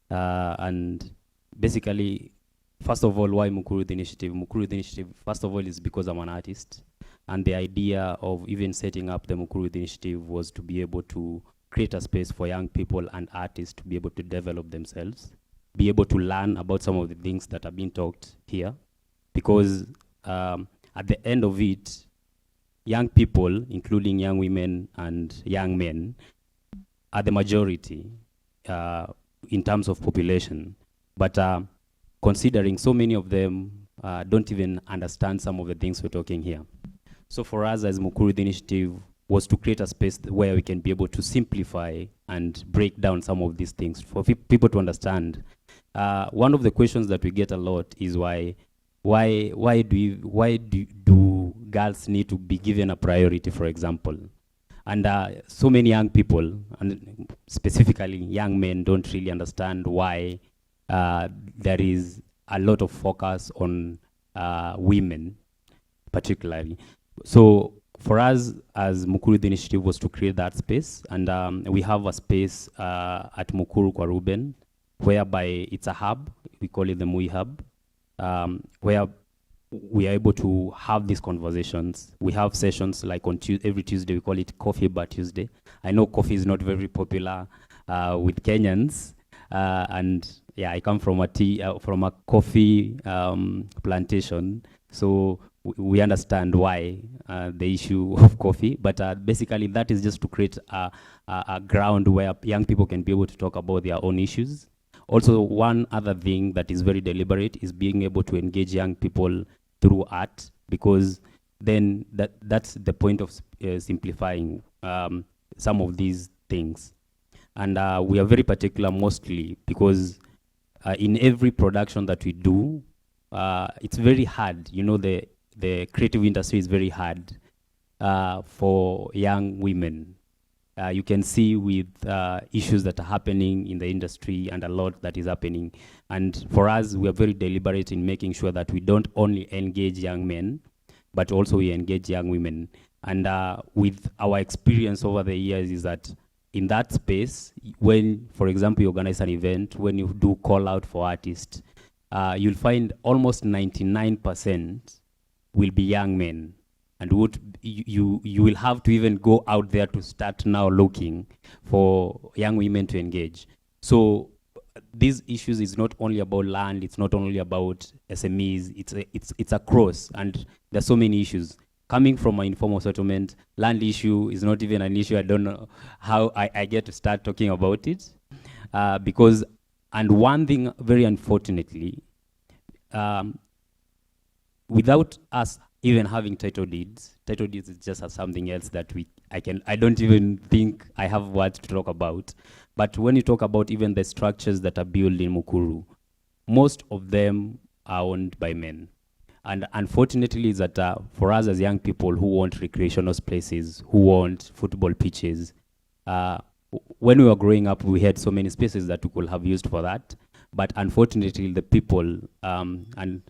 And basically, first of all, why Mukuru Youth Initiative? Mukuru Youth Initiative, first of all, is because I'm an artist. And the idea of even setting up the Mukuru Youth Initiative was to be able to create a space for young people and artists to be able to develop themselves, be able to learn about some of the things that are being talked here. Because at the end of it, young people, including young women and young men, are the majority in terms of population. But considering so many of them don't even understand some of the things we're talking here. So for us as Mukuru Youth Initiative was to create a space where we can be able to simplify and break down some of these things for people to understand. One of the questions that we get a lot is why do girls need to be given a priority, for example? And so many young people, and specifically young men, don't really understand why there is a lot of focus on women, particularly. So for us as Mukuru Youth Initiative was to create that space, and we have a space at Mukuru Kwa Ruben, whereby it's a hub. We call it the Mui Hub. Where we are able to have these conversations. We have sessions like on every Tuesday. We call it Coffee Bar Tuesday. I know coffee is not very popular with Kenyans, and yeah, I come from a coffee plantation, so we understand why the issue of coffee. But basically, that is just to create a ground where young people can be able to talk about their own issues. Also, one other thing that is very deliberate is being able to engage young people through art, because then that's the point of simplifying some of these things. And we are very particular mostly because in every production that we do, it's very hard. The creative industry is very hard for young women. You can see with issues that are happening in the industry and a lot that is happening. And for us, we are very deliberate in making sure that we don't only engage young men, but also we engage young women. And with our experience over the years is that in that space, when, for example, you organize an event, when you do call out for artists, you'll find almost 99% will be young men. And you will have to even go out there to start now looking for young women to engage. So these issues is not only about land, it's not only about SMEs, it's across, and there's so many issues. coming from an informal settlement, land issue is not even an issue. I don't know how I get to start talking about it. Because, and one thing, very unfortunately, without us even having title deeds is just something else that I don't even think I have words to talk about. But when you talk about even the structures that are built in Mukuru, most of them are owned by men. And unfortunately, is that for us as young people who want recreational places, who want football pitches, when we were growing up, we had so many spaces that we could have used for that. But unfortunately, the people, and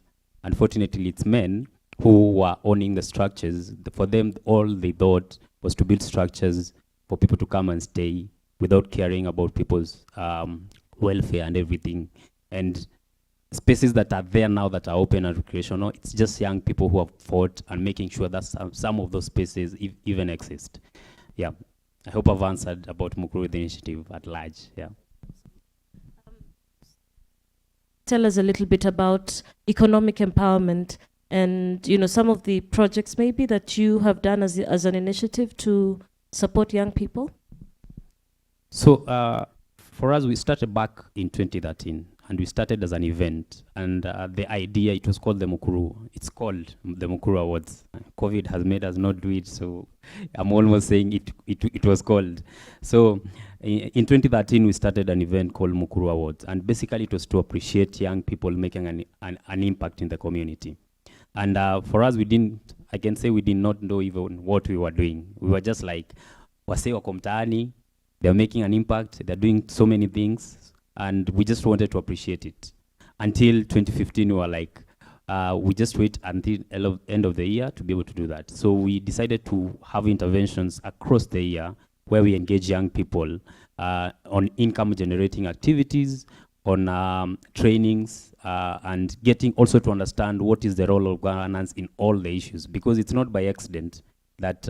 unfortunately, it's men who were owning the structures. For them, all they thought was to build structures for people to come and stay without caring about people's welfare and everything. And spaces that are there now that are open and recreational, it's just young people who have fought and making sure that some of those spaces even exist. Yeah, I hope I've answered about Mukuru, the initiative at large. Yeah. Tell us a little bit about economic empowerment and some of the projects maybe that you have done as an initiative to support young people. So for us, we started back in 2013. And we started as an event, and the idea, it was called the Mukuru. It's called the Mukuru Awards. COVID has made us not do it, so I'm almost saying it was called. So in 2013, we started an event called Mukuru Awards, and basically it was to appreciate young people making an impact in the community. And for us, I can say we did not know even what we were doing. We were just like, wasee wako mtaani, they're making an impact, they're doing so many things, and we just wanted to appreciate it. Until 2015, we were like, we just wait until end of the year to be able to do that. So we decided to have interventions across the year where we engage young people on income generating activities, on trainings, and getting also to understand what is the role of governance in all the issues, because it's not by accident that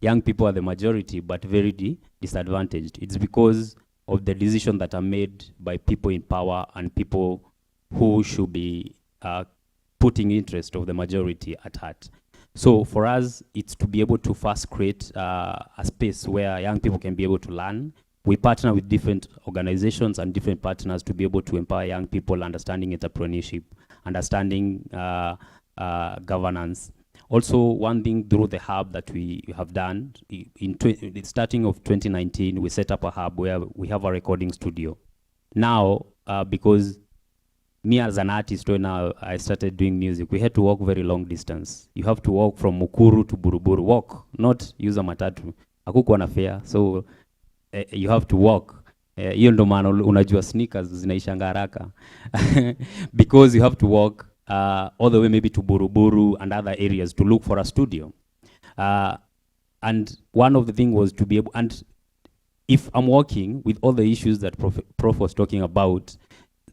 young people are the majority but very disadvantaged. It's because of the decisions that are made by people in power and people who should be putting interest of the majority at heart. So for us, it's to be able to first create a space where young people can be able to learn. We partner with different organizations and different partners to be able to empower young people understanding entrepreneurship, understanding governance. Also, one thing through the hub that we have done, starting of 2019, we set up a hub where we have a recording studio. Now, because me as an artist, when I started doing music, we had to walk very long distance. You have to walk from Mukuru to Buruburu, walk, not use a matatu. Hakukuwa na fare, so you have to walk. Hiyo ndo maana unajua sneakers zinaishanga haraka. Because you have to walk all the way maybe to Buruburu and other areas to look for a studio. And one of the things was to be able, and if I'm working with all the issues that Prof was talking about,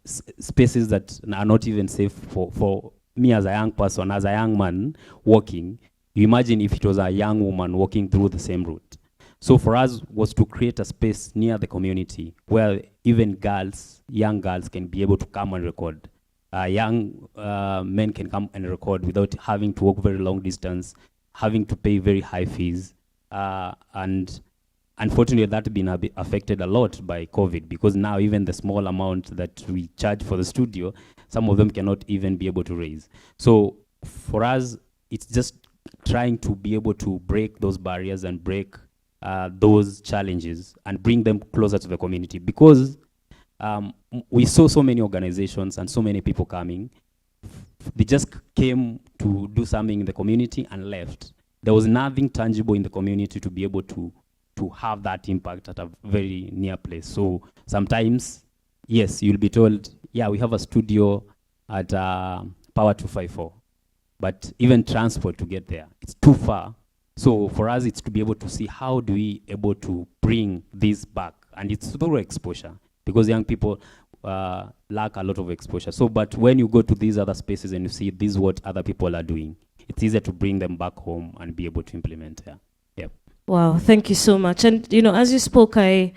spaces that are not even safe for me as a young person, as a young man walking, you imagine if it was a young woman walking through the same route. So for us was to create a space near the community where even girls, young girls can be able to come and record. Young men can come and record without having to walk very long distance, having to pay very high fees. And unfortunately, that's been affected a lot by COVID, because now even the small amount that we charge for the studio, some of them cannot even be able to raise. So for us, it's just trying to be able to break those barriers and break those challenges and bring them closer to the community, because we saw so many organizations and so many people coming. They just came to do something in the community and left. There was nothing tangible in the community to be able to have that impact at a very near place. So sometimes, yes, you'll be told, yeah, we have a studio at Power 254, but even transport to get there, it's too far. So for us, it's to be able to see how do we able to bring this back, and it's through exposure, because young people lack a lot of exposure. So, but when you go to these other spaces and you see this is what other people are doing, it's easier to bring them back home and be able to implement. Yeah. Wow, thank you so much. And as you spoke, I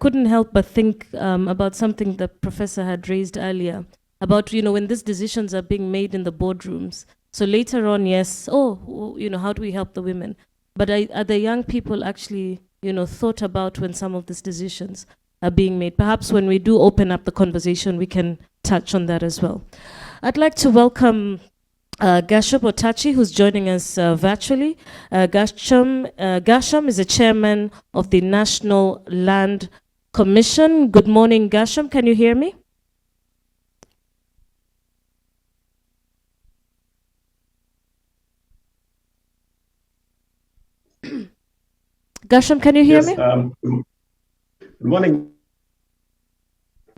couldn't help but think about something the professor had raised earlier about when these decisions are being made in the boardrooms. So later on, yes, how do we help the women? But are the young people actually, thought about when some of these decisions are being made? Perhaps when we do open up the conversation, we can touch on that as well. I'd like to welcome Gasham Otachi, who's joining us virtually. Gasham is the chairman of the National Land Commission. Good morning, Gasham. Can you hear me? Gasham, can you hear me? Good morning.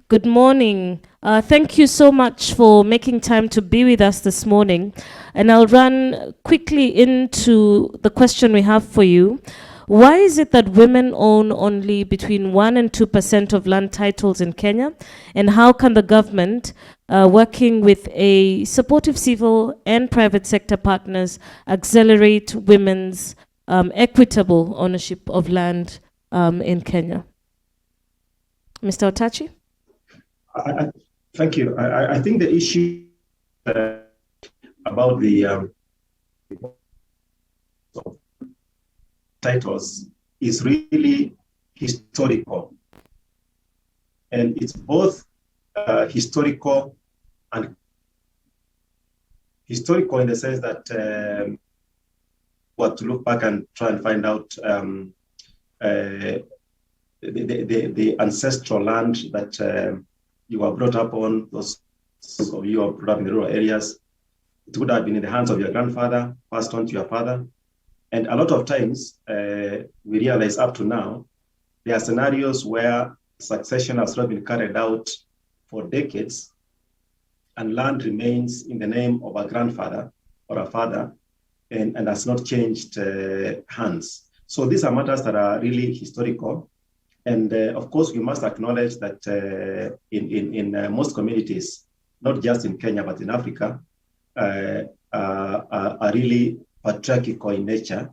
Good morning. Thank you so much for making time to be with us this morning. And I'll run quickly into the question we have for you. Why is it that women own only between 1% and 2% of land titles in Kenya? And how can the government, working with a supportive civil and private sector partners, accelerate women's equitable ownership of land in Kenya? Mr. Otachi? Thank you. I think the issue about the titles is really historical. And it's both historical and historical in the sense that what to look back and try and find out the ancestral land that you were brought up on, those of you who are brought up in the rural areas, it would have been in the hands of your grandfather, passed on to your father. And a lot of times, we realize up to now, there are scenarios where succession has not been carried out for decades, and land remains in the name of a grandfather or a father, and has not changed hands. So these are matters that are really historical. And of course, we must acknowledge that in most communities, not just in Kenya, but in Africa, are really patriarchal in nature,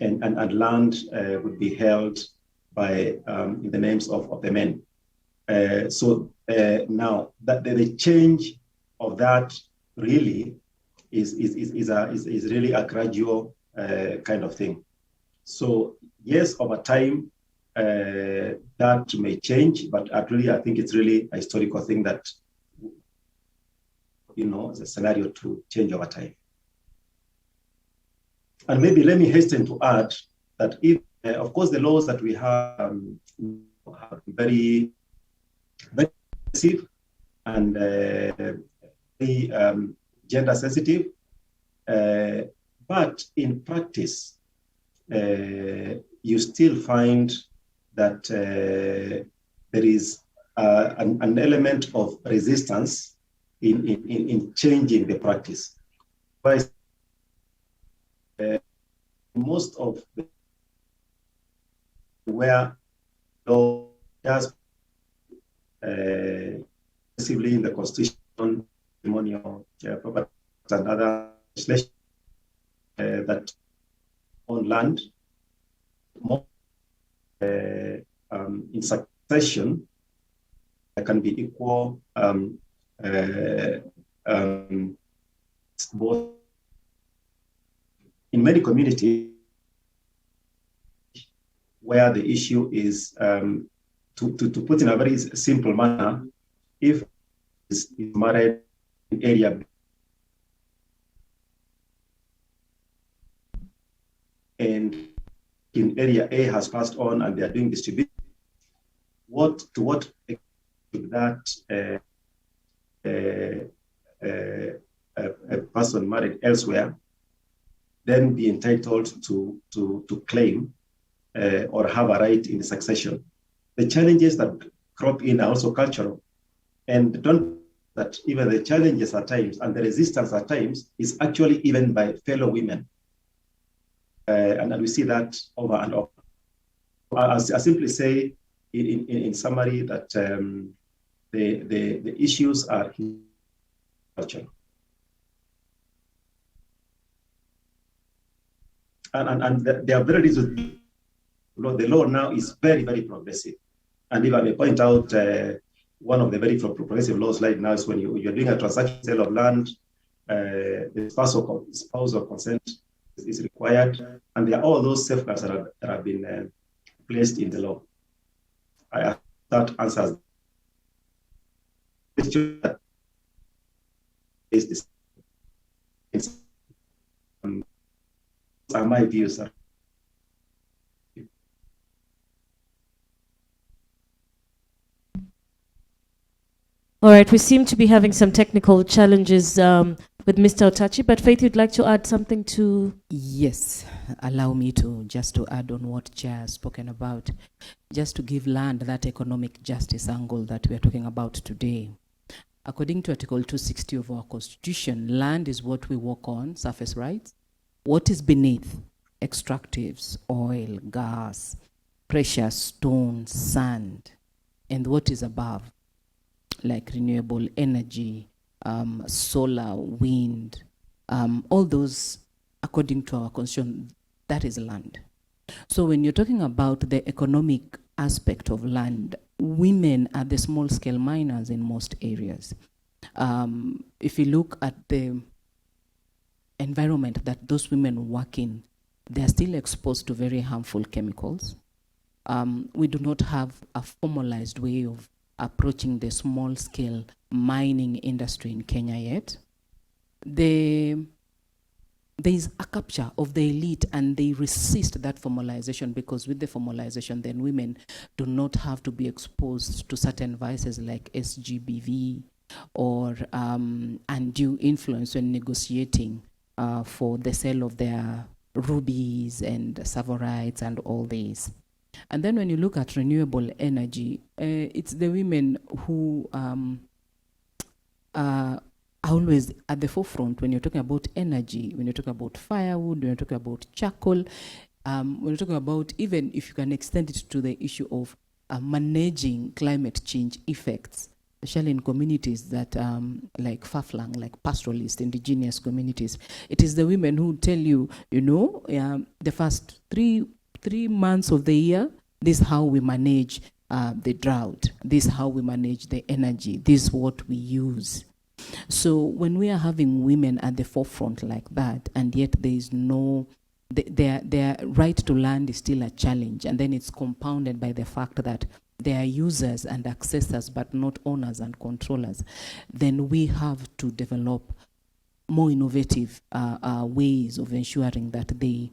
and land would be held by in the names of the men. So now that the change of that really is really a gradual kind of thing. So yes, over time, that may change, but actually, I think it's really a historical thing that, is a scenario to change over time. And maybe let me hasten to add that if, of course, the laws that we have are very, very sensitive and very gender sensitive, but in practice, you still find that there is an element of resistance in changing the practice. But most of the where law does passively in the constitution, ceremonial property and other legislation that on land more in succession, there can be equal both in many communities where the issue is to put in a very simple manner, if is married in area and in area A has passed on and they are doing distribution, to what that a person married elsewhere then be entitled to claim or have a right in the succession. The challenges that crop in are also cultural, and don't that even the challenges at times and the resistance at times is actually even by fellow women. And we see that over and over. I simply say, in summary, that the issues are cultural. And there are very reasons. The law now is very, very progressive. And if I may point out, one of the very progressive laws right now is when you're doing a transaction sale of land, the spousal consent is required, and there are all those safeguards that have been placed in the law. That answers the question that is this. Are my views, sir. All right, we seem to be having some technical challenges with Mr. Otachi, but Faith, you'd like to add something to? Yes, allow me to add on what Chair has spoken about, just to give land that economic justice angle that we are talking about today. According to Article 260 of our Constitution, land is what we work on, surface rights. What is beneath? Extractives, oil, gas, precious stones, sand, and what is above? Like renewable energy, solar, wind, all those, according to our constitution, that is land. So when you're talking about the economic aspect of land, women are the small-scale miners in most areas. If you look at the environment that those women work in, they are still exposed to very harmful chemicals. We do not have a formalized way of approaching the small-scale mining industry in Kenya yet. There is a capture of the elite, and they resist that formalization, because with the formalization, then women do not have to be exposed to certain vices like SGBV or undue influence when negotiating for the sale of their rubies and savorites and all these. And then when you look at renewable energy, it's the women who are always at the forefront when you're talking about energy, when you're talking about firewood, when you're talking about charcoal, when you're talking about, even if you can extend it to the issue of managing climate change effects, especially in communities that like far-flung, like pastoralist, indigenous communities. It is the women who tell you, the first three months of the year, this is how we manage the drought, this is how we manage the energy, this is what we use. So when we are having women at the forefront like that, and yet there is no, their right to land is still a challenge, and then it's compounded by the fact that they are users and accessors but not owners and controllers, then we have to develop more innovative ways of ensuring that they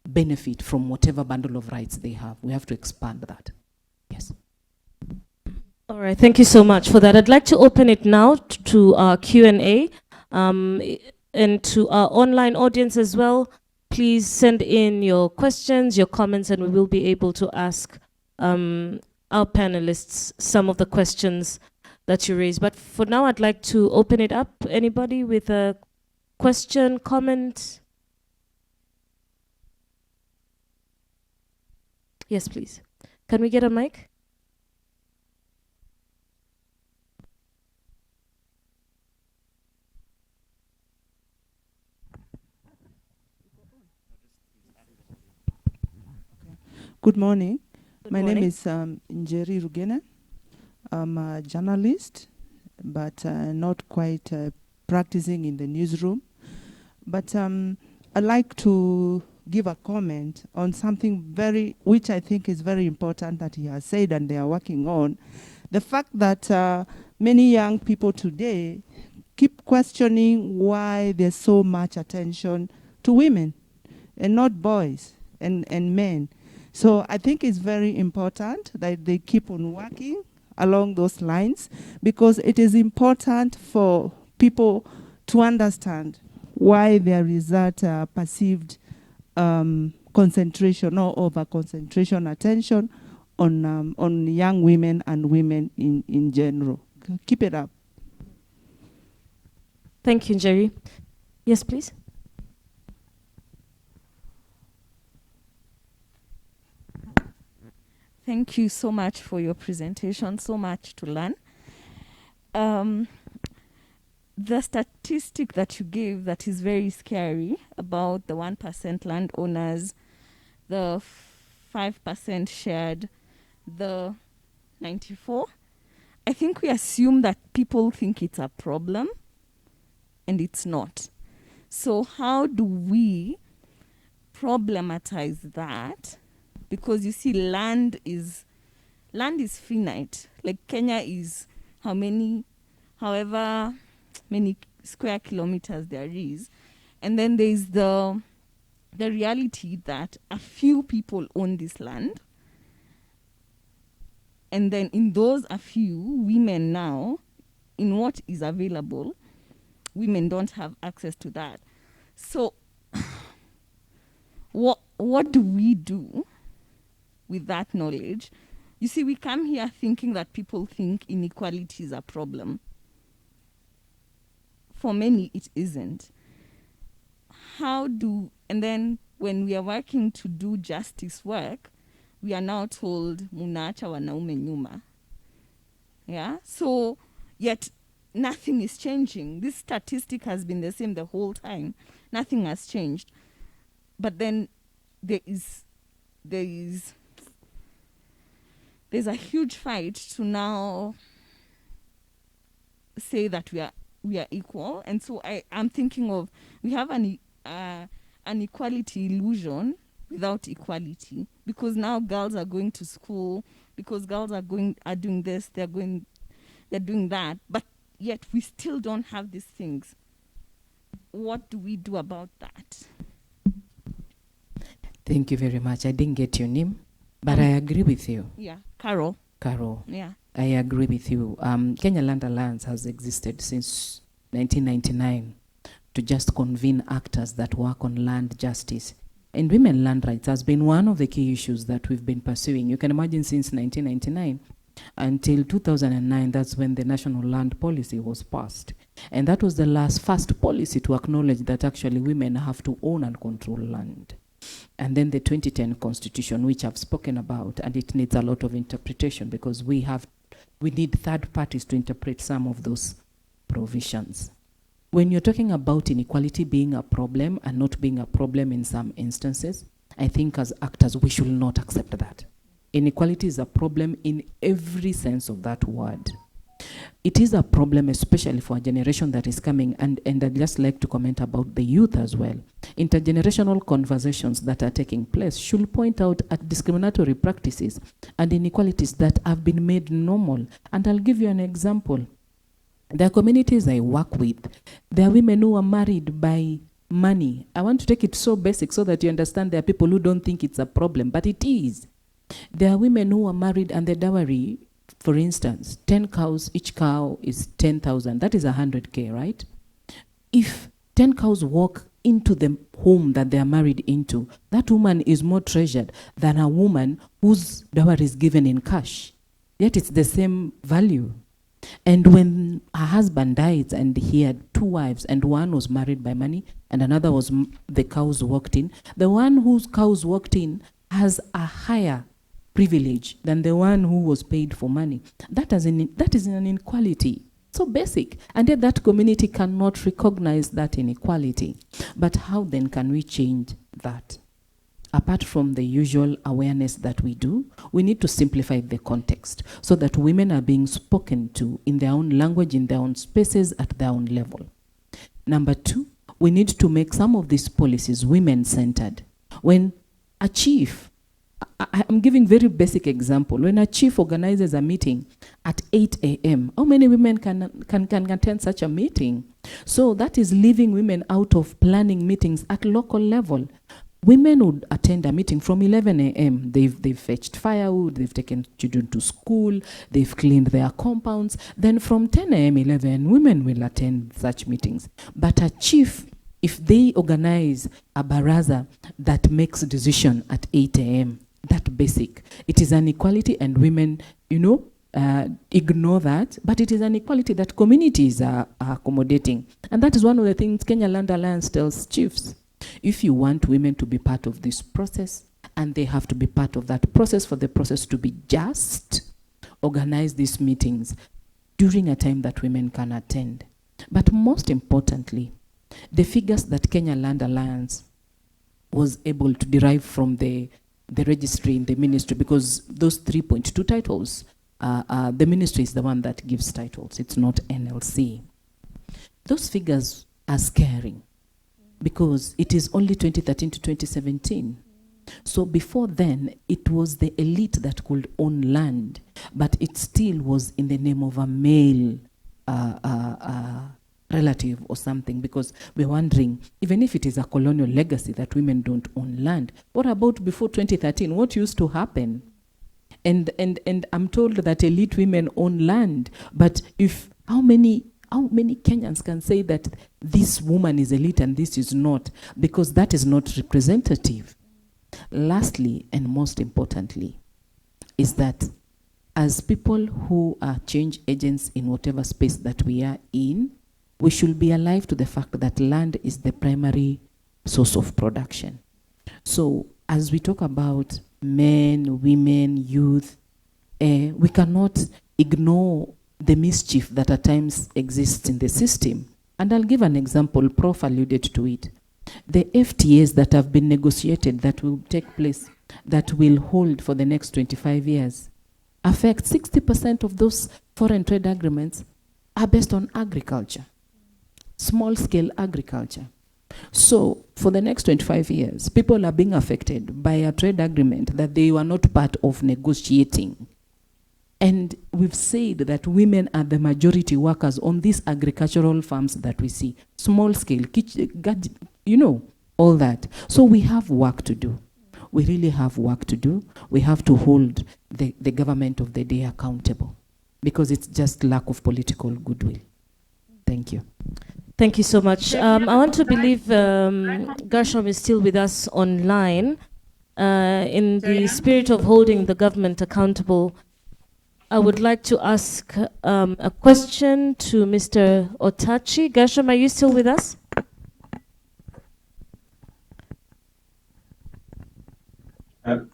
benefit from whatever bundle of rights they have. We have to expand that. Yes. All right, thank you so much for that. I'd like to open it now to our Q&A and to our online audience as well. Please send in your questions, your comments, and we will be able to ask our panelists some of the questions that you raised. But for now, I'd like to open it up. Anybody with a question, comment? Yes, please. Can we get a mic? Good morning. My morning. name is Njeri Rugena. I'm a journalist, but not quite practicing in the newsroom. But I'd like to give a comment on something which I think is very important that he has said and they are working on. The fact that many young people today keep questioning why there's so much attention to women and not boys and men. So I think it's very important that they keep on working along those lines, because it is important for people to understand why there is that perceived concentration or over-concentration attention on young women and women in general. Keep it up. Thank you, Njeri. Yes, please. Thank you so much for your presentation, so much to learn. The statistic that you gave that is very scary about the 1% landowners, the 5% shared, the 94, I think we assume that people think it's a problem and it's not. So how do we problematize that? Because you see, land is finite. Like Kenya is however many square kilometers there is. And then there's the reality that a few people own this land. And then in those a few, women now, in what is available, women don't have access to that. So what do we do with that knowledge? You see, we come here thinking that people think inequality is a problem. For many, it isn't. And then when we are working to do justice work, we are now told, munaacha wanaume nyuma. Yeah? So, yet nothing is changing. This statistic has been the same the whole time. Nothing has changed. But then there's a huge fight to now say that we are equal. And so I'm thinking of, we have an equality illusion without equality, because now girls are going to school, because girls are doing this, they're doing that, but yet we still don't have these things. What do we do about that? Thank you very much. I didn't get your name, but I agree with you. Yeah, Carol. Yeah, I agree with you. Kenya Land Alliance has existed since 1999 to just convene actors that work on land justice. And women land rights has been one of the key issues that we've been pursuing. You can imagine since 1999 until 2009, that's when the National Land Policy was passed. And that was the first policy to acknowledge that actually women have to own and control land. And then the 2010 Constitution, which I've spoken about, and it needs a lot of interpretation because we need third parties to interpret some of those provisions. When you're talking about inequality being a problem and not being a problem in some instances, I think as actors, we should not accept that. Inequality is a problem in every sense of that word. It is a problem, especially for a generation that is coming, and I'd just like to comment about the youth as well. Intergenerational conversations that are taking place should point out at discriminatory practices and inequalities that have been made normal. And I'll give you an example. There are communities I work with. There are women who are married by money. I want to take it so basic so that you understand there are people who don't think it's a problem, but it is. There are women who are married and the dowry, for instance, 10 cows, each cow is 10,000. That is 100K, right? If 10 cows walk into the home that they are married into, that woman is more treasured than a woman whose dowry is given in cash. Yet it's the same value. And when her husband died and he had 2 wives, and one was married by money and another was the cows walked in, the one whose cows walked in has a higher privilege than the one who was paid for money. That is an inequality. So basic. And yet that community cannot recognize that inequality. But how then can we change that? Apart from the usual awareness that we do, we need to simplify the context so that women are being spoken to in their own language, in their own spaces, at their own level. Number 2, we need to make some of these policies women-centered. When a chief, I'm giving very basic example, when a chief organizes a meeting at 8 a.m., how many women can attend such a meeting? So that is leaving women out of planning meetings at local level. Women would attend a meeting from 11 a.m. They've fetched firewood, they've taken children to school, they've cleaned their compounds. Then from 10 a.m., 11, women will attend such meetings. But a chief, if they organize a baraza that makes a decision at 8 a.m., that basic, it is an equality and women, ignore that, but it is an equality that communities are accommodating. And that is one of the things Kenya Land Alliance tells chiefs. If you want women to be part of this process, and they have to be part of that process for the process to be just, organize these meetings during a time that women can attend. But most importantly, the figures that Kenya Land Alliance was able to derive from the registry in the ministry, because those 3.2 titles, the ministry is the one that gives titles. It's not NLC. Those figures as caring, because it is only 2013 to 2017. So before then, it was the elite that could own land, but it still was in the name of a male relative or something, because we're wondering, even if it is a colonial legacy that women don't own land, what about before 2013? What used to happen? And I'm told that elite women own land, but how many Kenyans can say that this woman is elite and this is not? Because that is not representative. Lastly, and most importantly, is that as people who are change agents in whatever space that we are in, we should be alive to the fact that land is the primary source of production. So as we talk about men, women, youth, we cannot ignore the mischief that at times exists in the system. And I'll give an example. Prof alluded to it. The FTAs that have been negotiated that will take place, that will hold for the next 25 years, affect 60% of those foreign trade agreements are based on agriculture, small-scale agriculture. So for the next 25 years, people are being affected by a trade agreement that they were not part of negotiating. And we've said that women are the majority workers on these agricultural farms that we see. Small scale, all that. So we have work to do. We really have work to do. We have to hold the government of the day accountable, because it's just lack of political goodwill. Thank you. Thank you so much. I want to believe Gershom is still with us online. In the spirit of holding the government accountable, I would like to ask a question to Mr. Otachi. Gershom, are you still with us?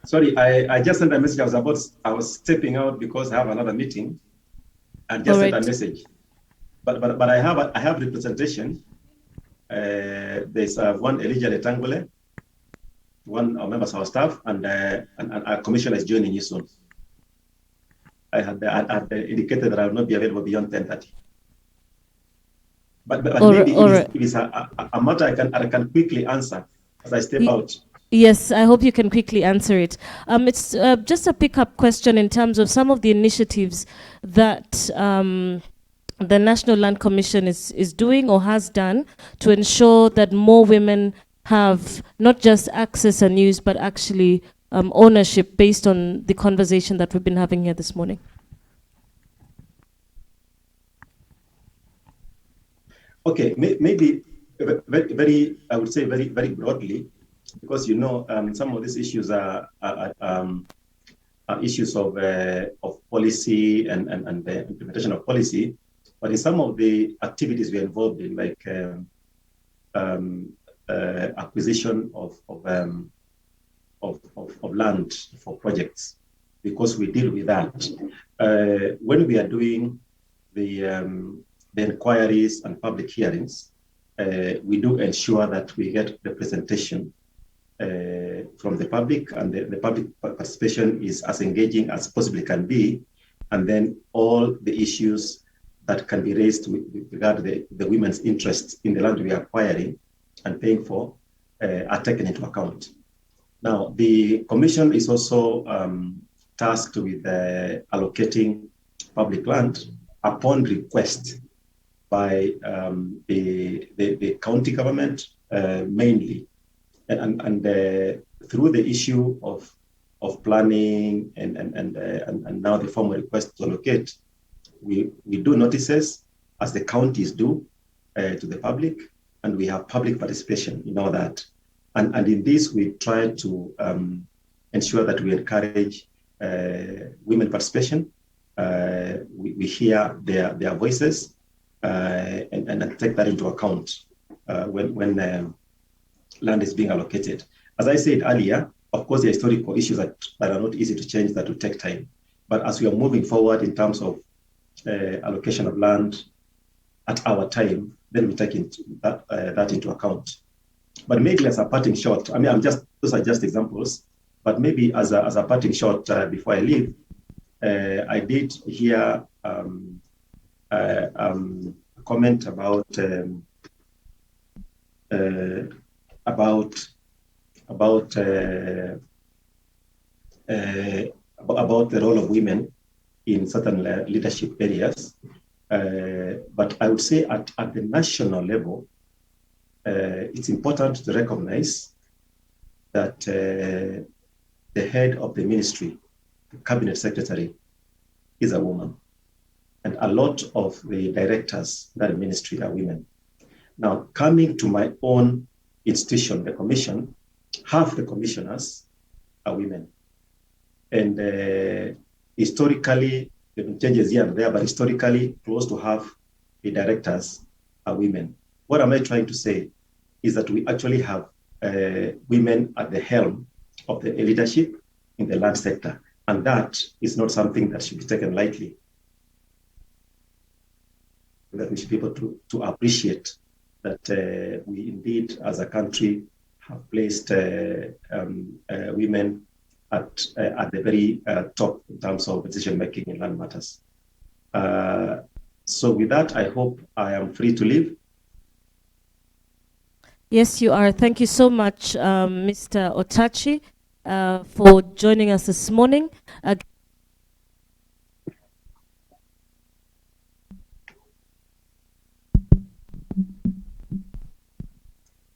Sorry, I just sent a message. I was stepping out because I have another meeting, and just sent a message. But I have representation. There's one Elijah Letangole, one of members of our staff, and our commissioner is joining you soon. I had indicated that I will not be available beyond 10:30. But maybe if it's a matter I can quickly answer as I step out. Yes, I hope you can quickly answer it. It's just a pickup question in terms of some of the initiatives that the National Land Commission is doing or has done to ensure that more women have not just access and use, but actually ownership, based on the conversation that we've been having here this morning. Okay, maybe very, I would say very broadly, because some of these issues are issues of policy and the implementation of policy. But in some of the activities we're involved in, like acquisition of land for projects, because we deal with that. When we are doing the inquiries and public hearings, we do ensure that we get representation from the public, and the public participation is as engaging as possibly can be. And then all the issues that can be raised with regard to the women's interests in the land we are acquiring and paying for are taken into account. Now, the Commission is also tasked with allocating public land upon request by the county government mainly, and through the issue of planning and now the formal request to allocate. We do notices, as the counties do, to the public, and we have public participation in all that. And in this, we try to ensure that we encourage women participation. We hear their voices and take that into account when land is being allocated. As I said earlier, of course, there are historical issues that are not easy to change, that will take time. But as we are moving forward in terms of allocation of land at our time, then we take that into account. But maybe as a parting shot, I mean, those are just examples, but maybe as a parting shot before I leave, I did hear a comment about about about the role of women in certain leadership areas. But I would say at the national level, it's important to recognize that the head of the ministry, the cabinet secretary, is a woman. And a lot of the directors in that ministry are women. Now, coming to my own institution, the commission, half the commissioners are women. And historically, there have been changes here and there, but historically, close to half the directors are women. What am I trying to say is that we actually have women at the helm of the leadership in the land sector. And that is not something that should be taken lightly. That we should be able to appreciate that we indeed, as a country, have placed women at the very top in terms of decision making in land matters. So with that, I hope I am free to leave. Yes, you are. Thank you so much, Mr. Otachi, for joining us this morning.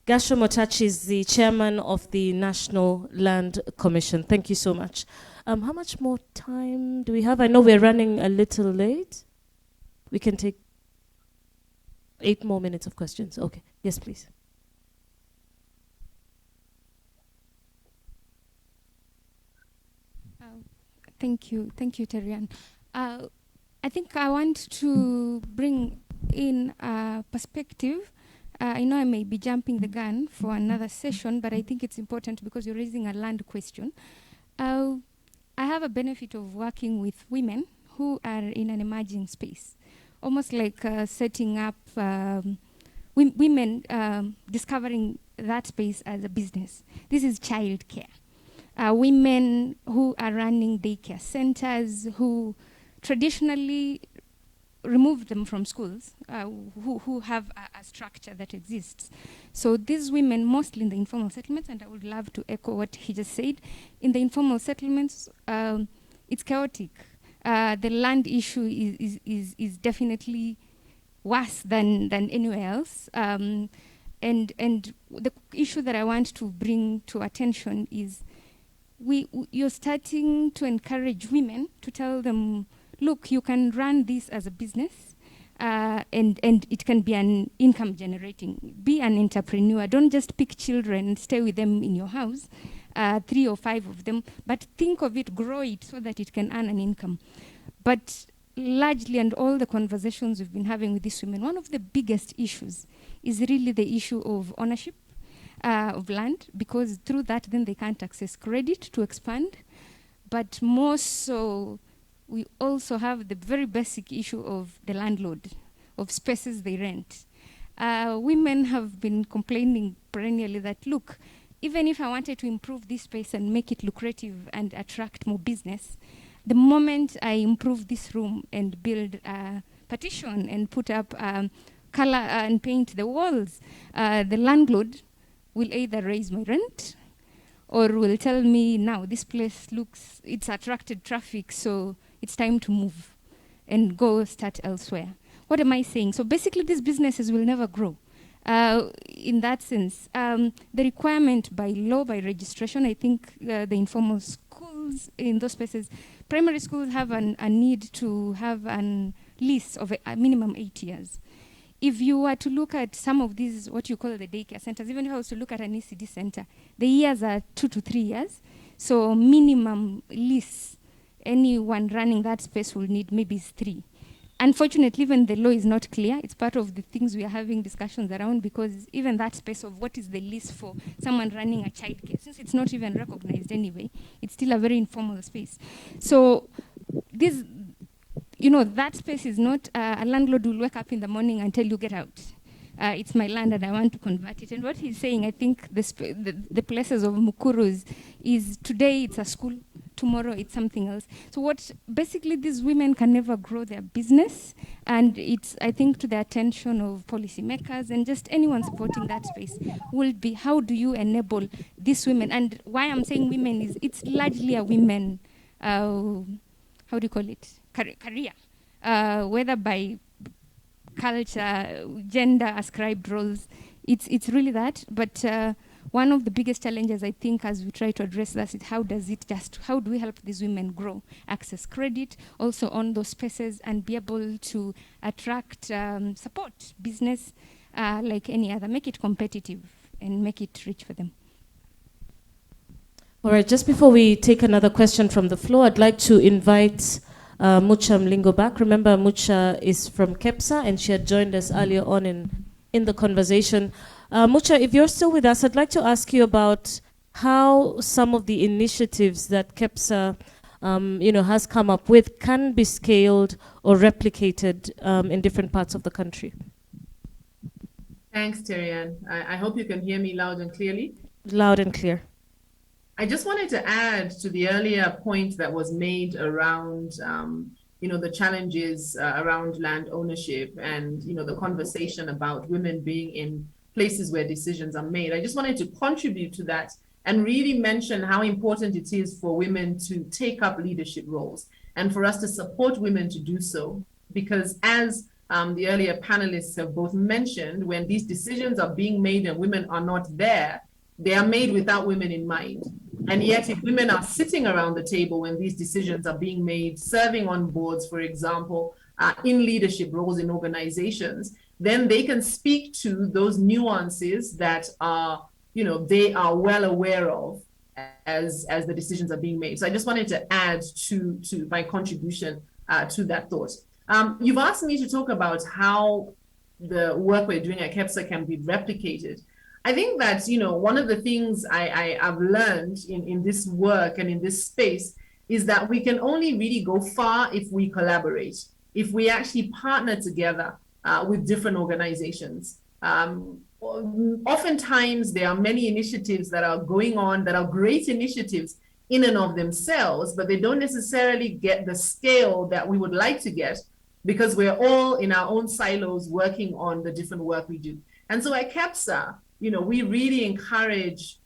Gershom Otachi is the chairman of the National Land Commission. Thank you so much. How much more time do we have? I know we're running a little late. We can take 8 more minutes of questions. Okay. Yes, please. Thank you, Terian. I think I want to bring in a perspective. I know I may be jumping the gun for another session, but I think it's important because you're raising a land question. I have a benefit of working with women who are in an emerging space, almost like setting up women discovering that space as a business. This is childcare. Women who are running daycare centers, who traditionally remove them from schools, who have a structure that exists. So these women, mostly in the informal settlements, and I would love to echo what he just said, in the informal settlements, it's chaotic. The land issue is definitely worse than anywhere else. And the issue that I want to bring to attention is you're starting to encourage women to tell them, look, you can run this as a business, and it can be an income generating. Be an entrepreneur. Don't just pick children and stay with them in your house, 3 or 5 of them, but think of it, grow it so that it can earn an income. But largely, and all the conversations we've been having with these women, one of the biggest issues is really the issue of ownership of land, because through that then they can't access credit to expand. But more so, we also have the very basic issue of the landlord, of spaces they rent. Women have been complaining perennially that, look, even if I wanted to improve this space and make it lucrative and attract more business, the moment I improve this room and build a partition and put up color and paint the walls, the landlord will either raise my rent or will tell me, now this place looks, it's attracted traffic, so it's time to move and go start elsewhere. What am I saying? So basically these businesses will never grow. In that sense, the requirement by law, by registration, I think the informal schools in those places, primary schools have a need to have a lease of a minimum 8 years. If you were to look at some of these, what you call the daycare centers, even if I was to look at an ECD center, the years are 2 to 3 years. So minimum lease, anyone running that space will need maybe 3. Unfortunately, even the law is not clear. It's part of the things we are having discussions around, because even that space of what is the lease for someone running a childcare, since it's not even recognized anyway, it's still a very informal space. So this, that space is not, a landlord will wake up in the morning and tell you get out. it's my land and I want to convert it. And what he's saying, I think the places of Mukurus is today it's a school, tomorrow it's something else. So what basically these women can never grow their business, and it's, I think, to the attention of policymakers and just anyone supporting that space will be, how do you enable these women? And why I'm saying women is it's largely a women, how do you call it, career, whether by culture, gender ascribed roles, it's really that. But one of the biggest challenges, I think, as we try to address that is how do we help these women grow, access credit, also on those spaces, and be able to attract, support business like any other, make it competitive and make it rich for them. All right, just before we take another question from the floor, I'd like to invite Mucha Mlingo back. Remember, Mucha is from KEPSA, and she had joined us earlier on in the conversation. Mucha, if you're still with us, I'd like to ask you about how some of the initiatives that KEPSA has come up with can be scaled or replicated in different parts of the country. Thanks, Terianne. I hope you can hear me loud and clearly. Loud and clear. I just wanted to add to the earlier point that was made around, the challenges around land ownership and, the conversation about women being in places where decisions are made. I just wanted to contribute to that and really mention how important it is for women to take up leadership roles and for us to support women to do so. Because as the earlier panelists have both mentioned, when these decisions are being made and women are not there, they are made without women in mind. And yet, if women are sitting around the table when these decisions are being made, serving on boards, for example, in leadership roles in organizations, then they can speak to those nuances that are, they are well aware of as the decisions are being made. So I just wanted to add to my contribution to that thought. You've asked me to talk about how the work we're doing at KEPSA can be replicated. I think that, one of the things I've learned in this work and in this space is that we can only really go far if we collaborate, if we actually partner together with different organizations. Oftentimes, there are many initiatives that are going on that are great initiatives in and of themselves, but they don't necessarily get the scale that we would like to get because we're all in our own silos working on the different work we do. And so at KEPSA, we really encourage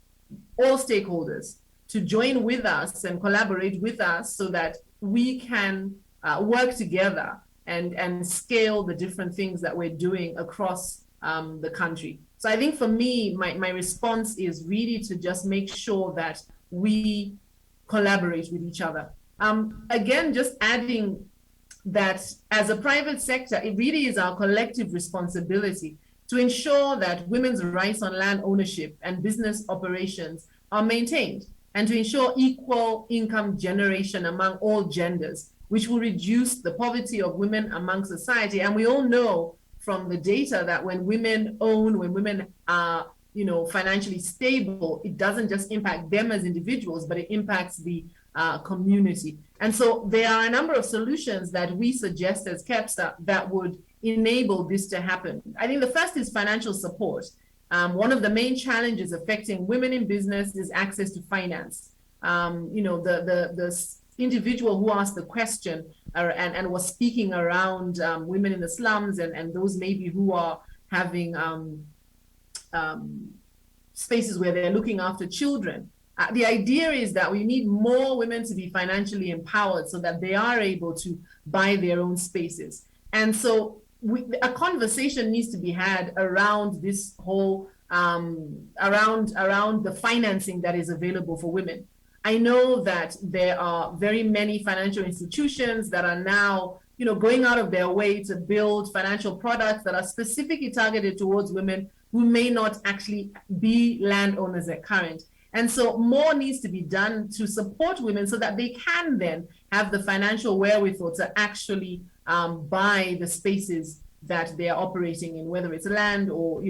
all stakeholders to join with us and collaborate with us so that we can work together and scale the different things that we're doing across the country. So I think for me, my response is really to just make sure that we collaborate with each other. Again, just adding that as a private sector, it really is our collective responsibility to ensure that women's rights on land ownership and business operations are maintained, and to ensure equal income generation among all genders, which will reduce the poverty of women among society. And we all know from the data that when women own, when women are financially stable, it doesn't just impact them as individuals, but it impacts the community. And so there are a number of solutions that we suggest as KEPSA that would enable this to happen. I think the first is financial support. One of the main challenges affecting women in business is access to finance. The individual who asked the question and was speaking around women in the slums and those maybe who are having spaces where they're looking after children. The idea is that we need more women to be financially empowered so that they are able to buy their own spaces. And so a conversation needs to be had around this whole, around the financing that is available for women. I know that there are very many financial institutions that are now, going out of their way to build financial products that are specifically targeted towards women who may not actually be landowners at current. And so more needs to be done to support women so that they can then have the financial wherewithal to actually buy the spaces that they are operating in, whether it's land or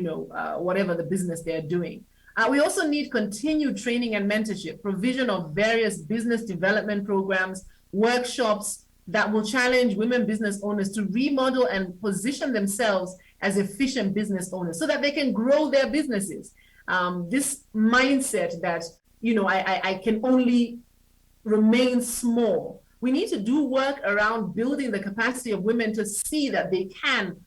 whatever the business they're doing. We also need continued training and mentorship, provision of various business development programs, workshops, that will challenge women business owners to remodel and position themselves as efficient business owners so that they can grow their businesses. This mindset that, I can only remain small. We need to do work around building the capacity of women to see that they can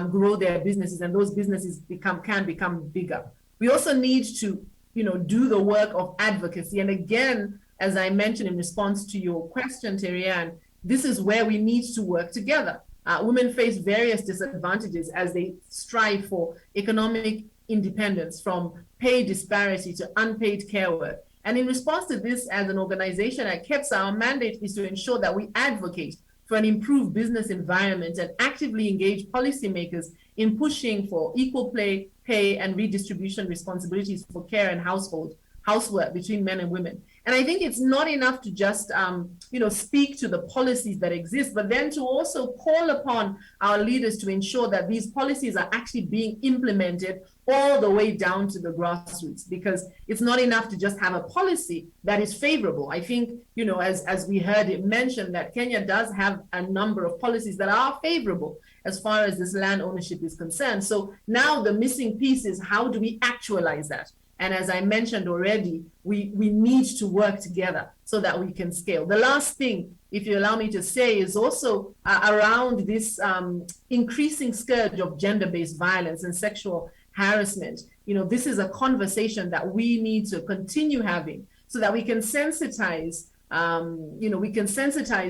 grow their businesses, and those businesses can become bigger. We also need to, do the work of advocacy. And again, as I mentioned in response to your question, Terry-Ann, this is where we need to work together. Women face various disadvantages as they strive for economic independence, from pay disparity to unpaid care work. And in response to this, as an organization at KEPSA, our mandate is to ensure that we advocate for an improved business environment and actively engage policymakers in pushing for equal pay and redistribution responsibilities for care and housework between men and women. And I think it's not enough to just, speak to the policies that exist, but then to also call upon our leaders to ensure that these policies are actually being implemented all the way down to the grassroots, because it's not enough to just have a policy that is favorable. I think, as we heard it mentioned, that Kenya does have a number of policies that are favorable as far as this land ownership is concerned. So now the missing piece is, how do we actualize that? And as I mentioned already, we need to work together so that we can scale. The last thing, if you allow me to say, is also around this increasing scourge of gender-based violence and sexual harassment. This is a conversation that we need to continue having so that we can sensitize,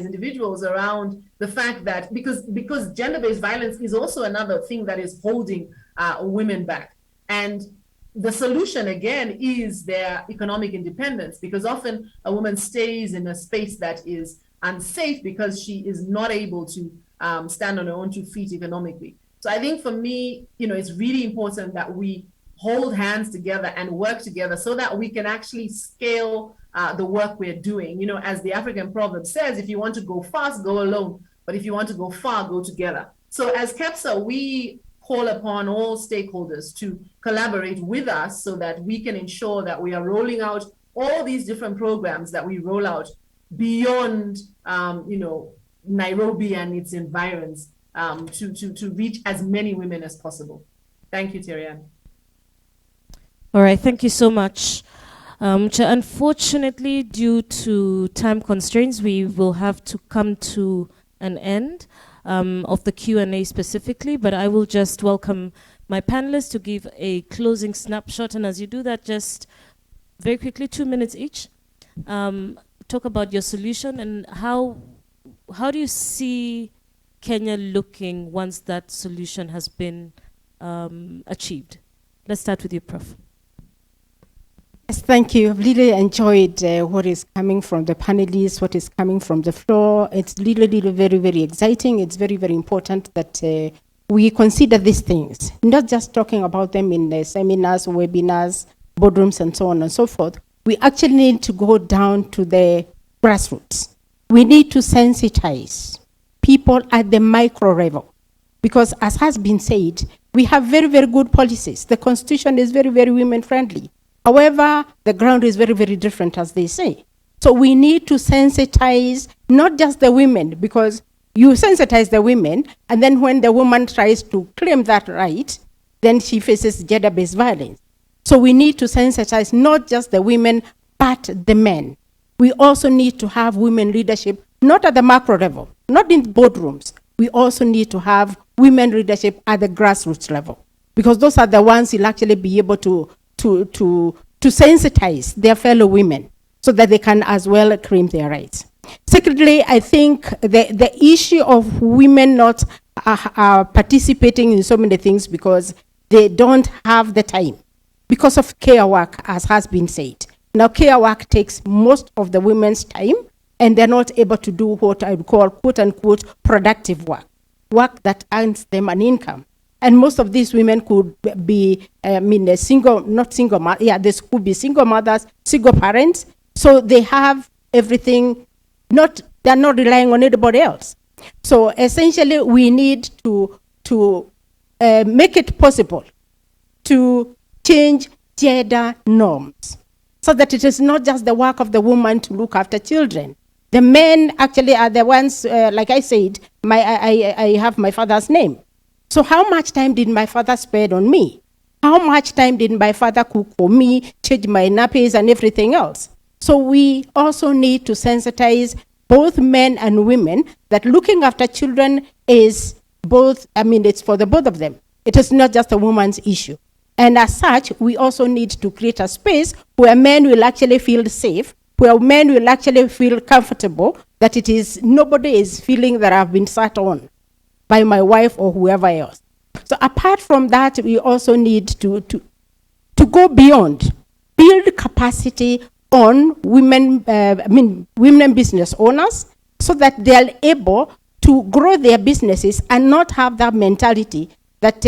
individuals around the fact that, because gender-based violence is also another thing that is holding women back. And the solution, again, is their economic independence, because often a woman stays in a space that is unsafe because she is not able to stand on her own 2 feet economically. So I think for me, it's really important that we hold hands together and work together so that we can actually scale the work we're doing. As the African proverb says, if you want to go fast, go alone. But if you want to go far, go together. So as KEPSA, we call upon all stakeholders to collaborate with us so that we can ensure that we are rolling out all these different programs that we roll out beyond, Nairobi and its environs, to reach as many women as possible. Thank you, Terry-Ann. All right, thank you so much. Unfortunately, due to time constraints, we will have to come to an end of the Q&A specifically, but I will just welcome my panelists to give a closing snapshot. And as you do that, just very quickly, 2 minutes each, talk about your solution and how do you see Kenya looking once that solution has been achieved? Let's start with you, Prof. Yes, thank you. I've really enjoyed what is coming from the panelists, what is coming from the floor. It's really very, very exciting. It's very, very important that we consider these things, not just talking about them in seminars, webinars, boardrooms, and so on and so forth. We actually need to go down to the grassroots. We need to sensitize people at the micro level, because as has been said, we have very, very good policies. The Constitution is very, very women-friendly. However, the ground is very, very different, as they say. So we need to sensitize not just the women, because you sensitize the women, and then when the woman tries to claim that right, then she faces gender-based violence. So we need to sensitize not just the women, but the men. We also need to have women leadership, not at the macro level, not in boardrooms. We also need to have women leadership at the grassroots level, because those are the ones who will actually be able to sensitize their fellow women so that they can as well claim their rights. Secondly, I think the issue of women not participating in so many things because they don't have the time, because of care work, as has been said. Now, care work takes most of the women's time, and they're not able to do what I would call, quote unquote, productive work, work that earns them an income. And most of these women could be, not single mothers, they could be single mothers, single parents. So they have everything, they're not relying on anybody else. So essentially, we need to make it possible to change gender norms so that it is not just the work of the woman to look after children. The men actually are the ones, like I said, I have my father's name. So how much time did my father spend on me? How much time did my father cook for me, change my nappies and everything else? So we also need to sensitize both men and women that looking after children is both, it's for the both of them. It is not just a woman's issue. And as such, we also need to create a space where men will actually feel safe, where men will actually feel comfortable, that it is, nobody is feeling that I've been sat on by my wife or whoever else. So apart from that, we also need to go beyond, build capacity on women, women business owners, so that they are able to grow their businesses and not have that mentality that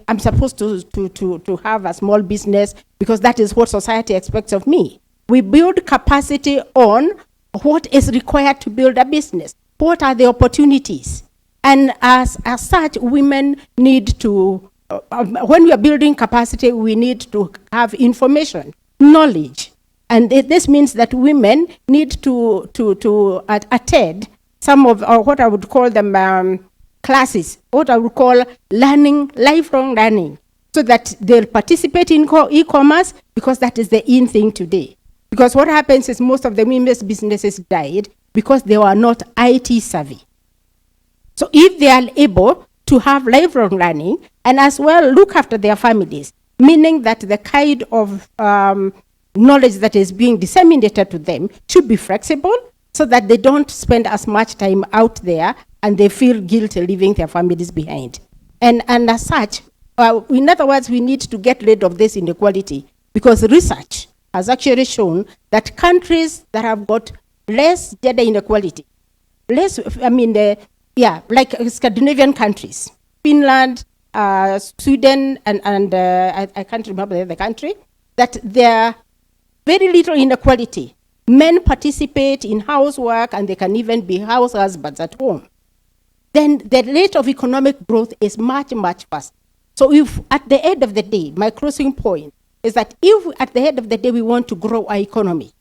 I'm supposed to have a small business because that is what society expects of me. We build capacity on what is required to build a business. What are the opportunities? And as such, women need to, when we are building capacity, we need to have information, knowledge. And this means that women need to attend some of what I would call them classes, what I would call learning, lifelong learning, so that they'll participate in e-commerce because that is the in thing today. Because what happens is most of the women's businesses died because they were not IT savvy. So if they are able to have lifelong learning and as well look after their families, meaning that the kind of knowledge that is being disseminated to them should be flexible so that they don't spend as much time out there and they feel guilty leaving their families behind. And as such, in other words, we need to get rid of this inequality because research has actually shown that countries that have got less gender inequality, less, like Scandinavian countries, Finland, Sweden, and I can't remember the other country, that there are very little inequality. Men participate in housework and they can even be house husbands at home. Then the rate of economic growth is much, much faster. So if at the end of the day, my closing point is that if at the end of the day we want to grow our economy,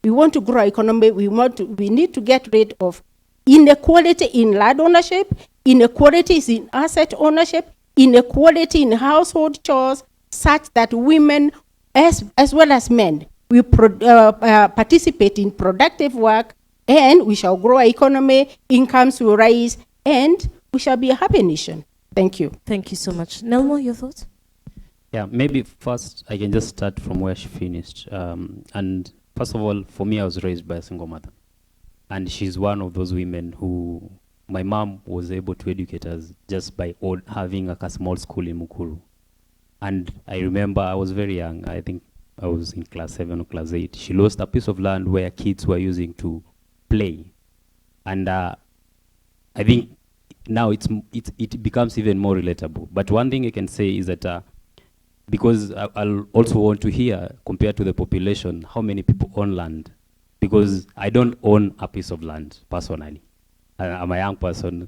we need to get rid of inequality in land ownership, inequalities in asset ownership, inequality in household chores, such that women as well as men we participate in productive work, and we shall grow our economy, incomes will rise, and we shall be a happy nation. Thank you. Thank you so much. Nelmo, your thoughts? Yeah, maybe first I can just start from where she finished. And first of all, for me, I was raised by a single mother. And she's one of those women who, my mom was able to educate us just by having a small school in Mukuru. And I remember I was very young. I think I was in class 7 or class 8. She lost a piece of land where kids were using to play. And I think now it becomes even more relatable. But one thing I can say is that because I'll also want to hear, compared to the population, how many people own land. Because I don't own a piece of land, personally. I'm a young person,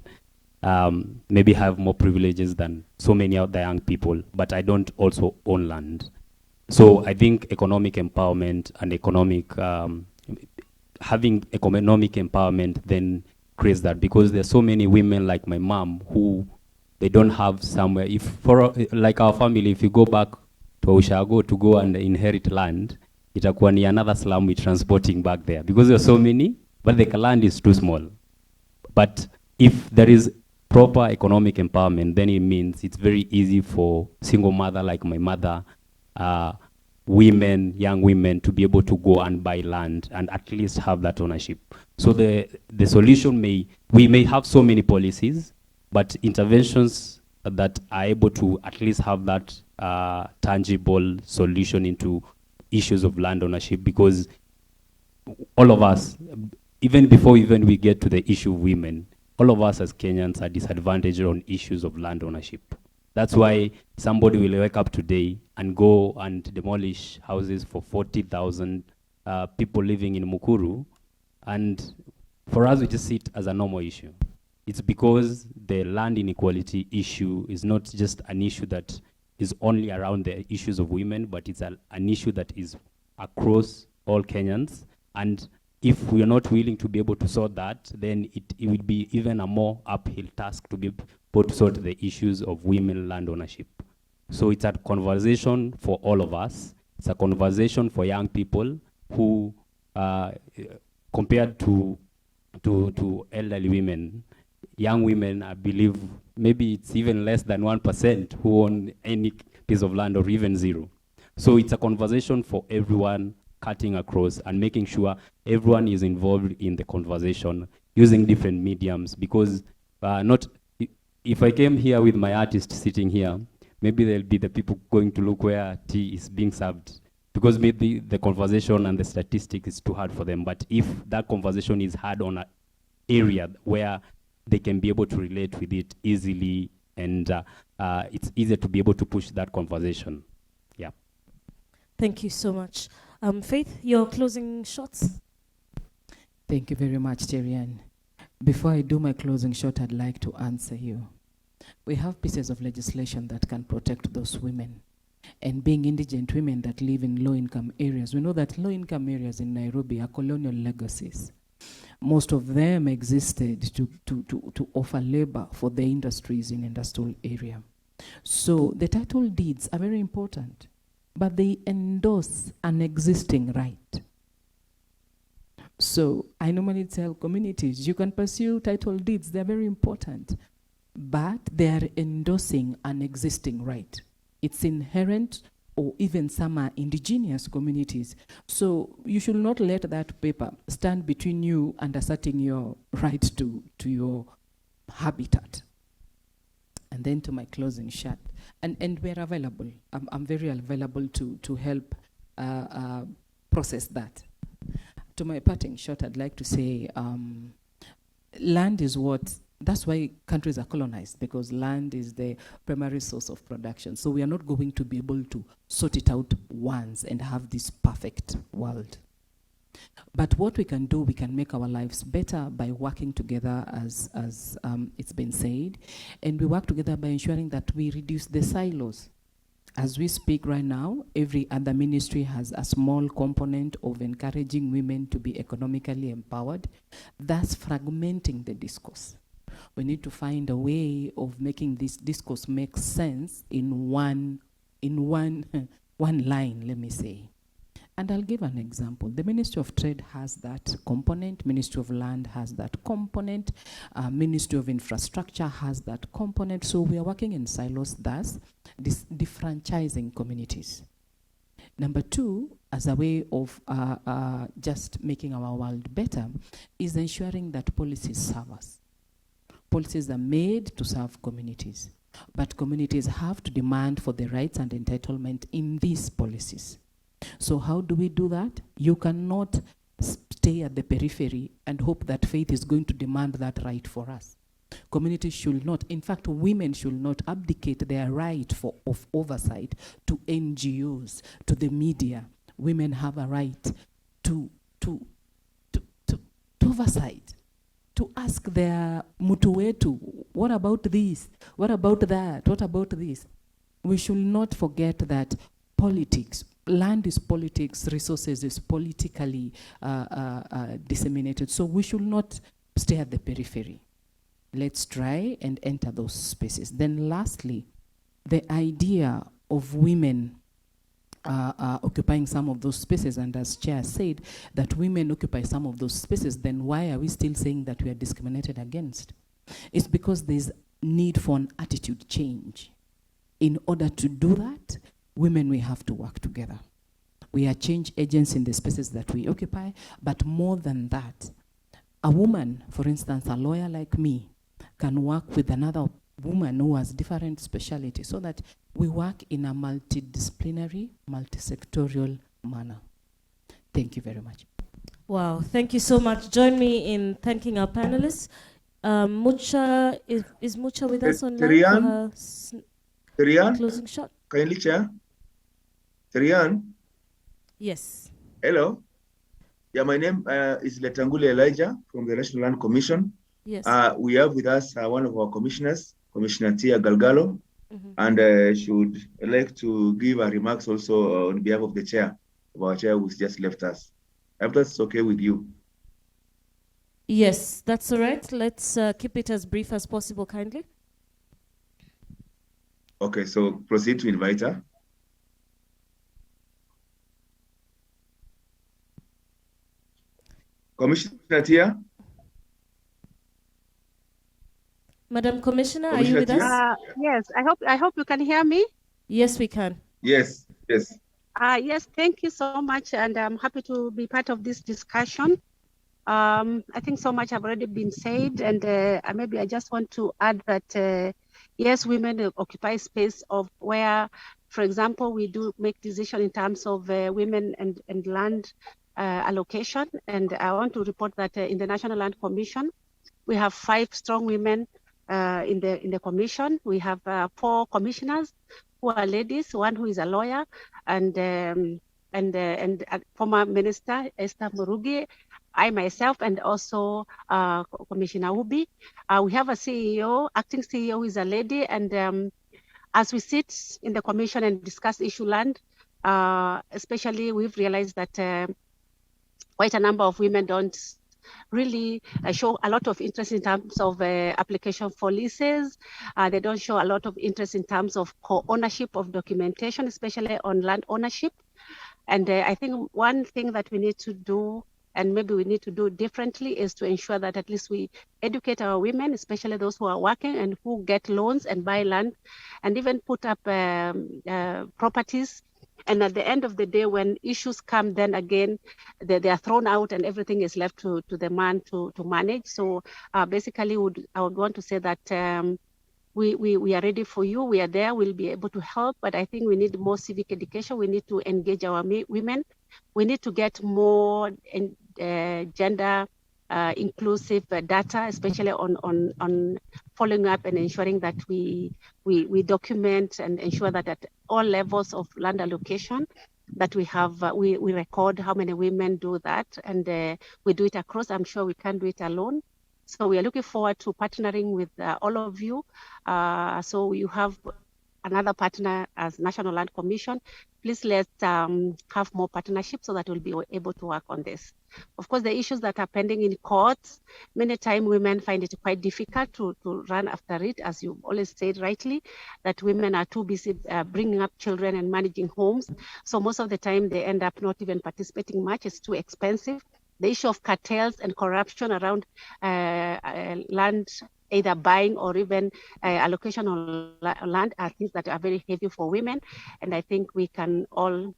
maybe have more privileges than so many of the young people, but I don't also own land. So I think economic empowerment and having economic empowerment then creates that, because there's so many women like my mom who they don't have somewhere. If like our family, if you go back to Ushago to go and inherit land, itakuwa ni another slum with transporting back there, because there's so many, but the land is too small. But if there is proper economic empowerment, then it means it's very easy for single mother like my mother, women, young women, to be able to go and buy land and at least have that ownership. So the solution we may have so many policies, but interventions that are able to at least have that tangible solution into issues of land ownership, because all of us, even before we get to the issue of women, all of us as Kenyans are disadvantaged on issues of land ownership. That's why somebody will wake up today and go and demolish houses for 40,000 people living in Mukuru, and for us we just see it as a normal issue. It's because the land inequality issue is not just an issue that is only around the issues of women, but it's an issue that is across all Kenyans. And if we are not willing to be able to sort that, then it will be even a more uphill task to be able to sort the issues of women land ownership. So it's a conversation for all of us. It's a conversation for young people who, compared to elderly women, young women, I believe maybe it's even less than 1% who own any piece of land, or even zero. So it's a conversation for everyone, cutting across and making sure everyone is involved in the conversation using different mediums, because if I came here with my artist sitting here, maybe there'll be the people going to look where tea is being served, because maybe the conversation and the statistic is too hard for them. But if that conversation is had on an area where they can be able to relate with it easily, and it's easier to be able to push that conversation. Yeah. Thank you so much. Faith, your closing shots? Thank you very much, Terian. Before I do my closing shot, I'd like to answer you. We have pieces of legislation that can protect those women. And being indigent women that live in low-income areas, we know that low-income areas in Nairobi are colonial legacies. Most of them existed to offer labor for the industries in industrial area. So the title deeds are very important, but they endorse an existing right. So I normally tell communities, you can pursue title deeds, they're very important, but they are endorsing an existing right. It's inherent, or even some are indigenous communities. So you should not let that paper stand between you and asserting your right to your habitat. And then to my closing shot. And we're available. I'm very available to help process that. To my parting shot, I'd like to say land is that's why countries are colonized, because land is the primary source of production. So we are not going to be able to sort it out once and have this perfect world. But what we can do, we can make our lives better by working together, as it's been said. And we work together by ensuring that we reduce the silos. As we speak right now, every other ministry has a small component of encouraging women to be economically empowered, thus fragmenting the discourse. We need to find a way of making this discourse make sense in one line, let me say. And I'll give an example. The Ministry of Trade has that component, Ministry of Land has that component, Ministry of Infrastructure has that component. So we are working in silos, thus defranchising communities. Number two, as a way of just making our world better, is ensuring that policies serve us. Policies are made to serve communities, but communities have to demand for the rights and entitlement in these policies. So how do we do that? You cannot stay at the periphery and hope that faith is going to demand that right for us. Communities should not, in fact, women should not abdicate their right of oversight to NGOs, to the media. Women have a right to oversight, to ask their mutu wetu, what about this? What about that? What about this? We should not forget that politics, land is politics, resources is politically disseminated. So we should not stay at the periphery. Let's try and enter those spaces. Then lastly, the idea of women occupying some of those spaces, and as Chair said, that women occupy some of those spaces, then why are we still saying that we are discriminated against? It's because there's need for an attitude change. In order to do that, women, we have to work together. We are change agents in the spaces that we occupy, but more than that, a woman, for instance, a lawyer like me, can work with another woman who has different specialty, so that we work in a multidisciplinary, multisectorial manner. Thank you very much. Wow, thank you so much. Join me in thanking our panelists. Mucha, is Mucha with us online for her closing shot? Kindly, Chair. Terian? Yes. Hello. Yeah, my name is Letangule Elijah from the National Land Commission. Yes. We have with us one of our commissioners, Commissioner Tia Galgalo, and she would like to give her remarks also on behalf of the chair, of our chair who's just left us. I hope that's okay with you. Yes, that's all right. Let's keep it as brief as possible, kindly. Okay, so proceed to invite her. Commissioner Tia? Madam Commissioner, are you Commissioner with Tia? us? Yes, I hope you can hear me. Yes, we can. Yes, yes. Yes, thank you so much, and I'm happy to be part of this discussion. I think so much have already been said, and maybe I just want to add that yes, women occupy space of where, for example, we do make decisions in terms of women and land allocation. And I want to report that in the National Land Commission, we have 5 strong women in the commission. We have 4 commissioners who are ladies, one who is a lawyer, and former Minister Esther Murugi, I myself, and also Commissioner Ubi. We have a CEO, acting CEO, who is a lady, and as we sit in the commission and discuss issue land, especially we've realized that quite a number of women don't really show a lot of interest in terms of application for leases. They don't show a lot of interest in terms of co-ownership of documentation, especially on land ownership. And I think one thing that we need to do, and maybe we need to do differently, is to ensure that at least we educate our women, especially those who are working and who get loans and buy land and even put up properties. And at the end of the day, when issues come, then again, they are thrown out and everything is left to the man to manage. So basically, I would want to say that we are ready for you. We are there. We'll be able to help. But I think we need more civic education. We need to engage our women. We need to get more gender inclusive data, especially on following up and ensuring that we document and ensure that at all levels of land allocation that we have, we record how many women do that, and we do it across. I'm sure we can't do it alone. So we are looking forward to partnering with all of you. So you have another partner as National Land Commission. Please let's have more partnerships so that we'll be able to work on this. Of course, the issues that are pending in courts, many times women find it quite difficult to run after it, as you've always said rightly, that women are too busy bringing up children and managing homes. So most of the time they end up not even participating much. It's too expensive. The issue of cartels and corruption around land, either buying or even allocation on land, are things that are very heavy for women. And I think we can all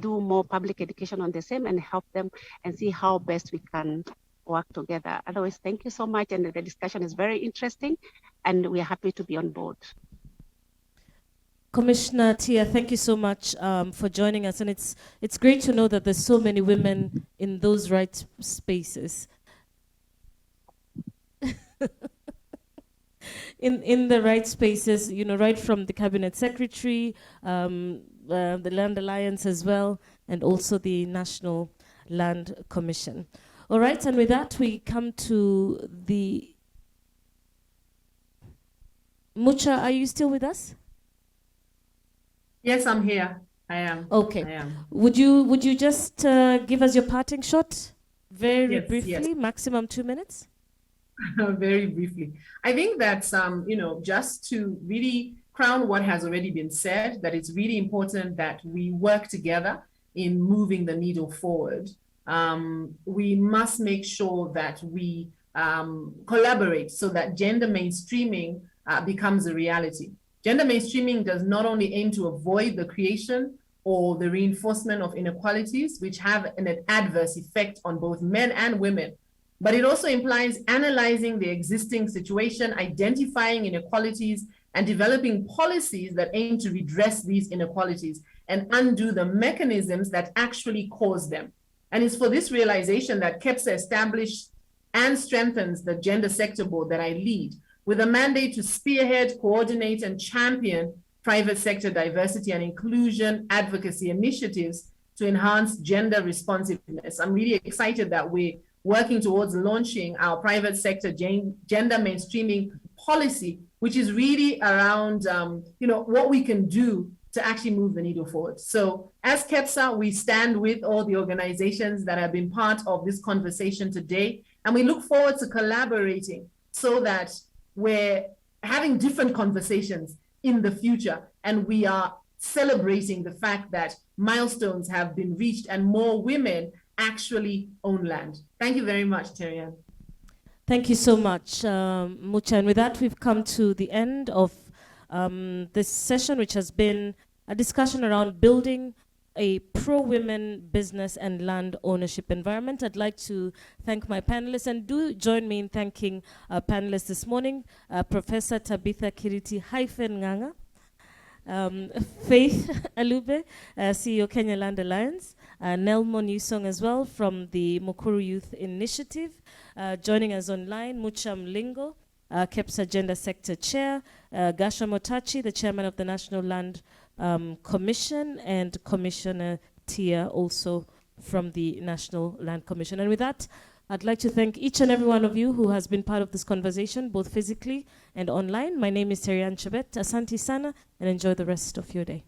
do more public education on the same and help them and see how best we can work together. Otherwise, thank you so much. And the discussion is very interesting and we are happy to be on board. Commissioner Tia, thank you so much for joining us. And it's great to know that there's so many women in those right spaces. in the right spaces, you know, right from the Cabinet Secretary, the Land Alliance as well, and also the National Land Commission. All right, and with that, we come to the... Mucha, are you still with us? Yes, I'm here. I am. Okay. I am. Would you just give us your parting shot very Yes, briefly, yes. maximum 2 minutes? Very briefly. I think that, you know, just to really crown what has already been said, that it's really important that we work together in moving the needle forward. We must make sure that we collaborate so that gender mainstreaming becomes a reality. Gender mainstreaming does not only aim to avoid the creation or the reinforcement of inequalities, which have an adverse effect on both men and women, but it also implies analyzing the existing situation, identifying inequalities, and developing policies that aim to redress these inequalities and undo the mechanisms that actually cause them. And it's for this realization that KEPSA established and strengthens the Gender Sector Board that I lead, with a mandate to spearhead, coordinate, and champion private sector diversity and inclusion advocacy initiatives to enhance gender responsiveness. I'm really excited that we're working towards launching our private sector gender mainstreaming policy, which is really around you know, what we can do to actually move the needle forward. So as KEPSA, we stand with all the organizations that have been part of this conversation today And we look forward to collaborating so that we're having different conversations in the future, and we are celebrating the fact that milestones have been reached and more women actually own land. Thank you very much, Terianne. Thank you so much, Mucha. And with that, we've come to the end of this session, which has been a discussion around building a pro-women business and land ownership environment. I'd like to thank my panelists, and do join me in thanking our panelists this morning, Professor Tabitha Kiriti-Nganga, Faith Alube, CEO Kenya Land Alliance, Nelmo Newsong as well from the Mukuru Youth Initiative. Joining us online, Mucham Lingo, KEPS Agenda Sector Chair, Gasha Motachi, the Chairman of the National Land Commission, and Commissioner Tia, also from the National Land Commission. And with that, I'd like to thank each and every one of you who has been part of this conversation, both physically and online. My name is Terianne Chebet. Asante sana, and enjoy the rest of your day.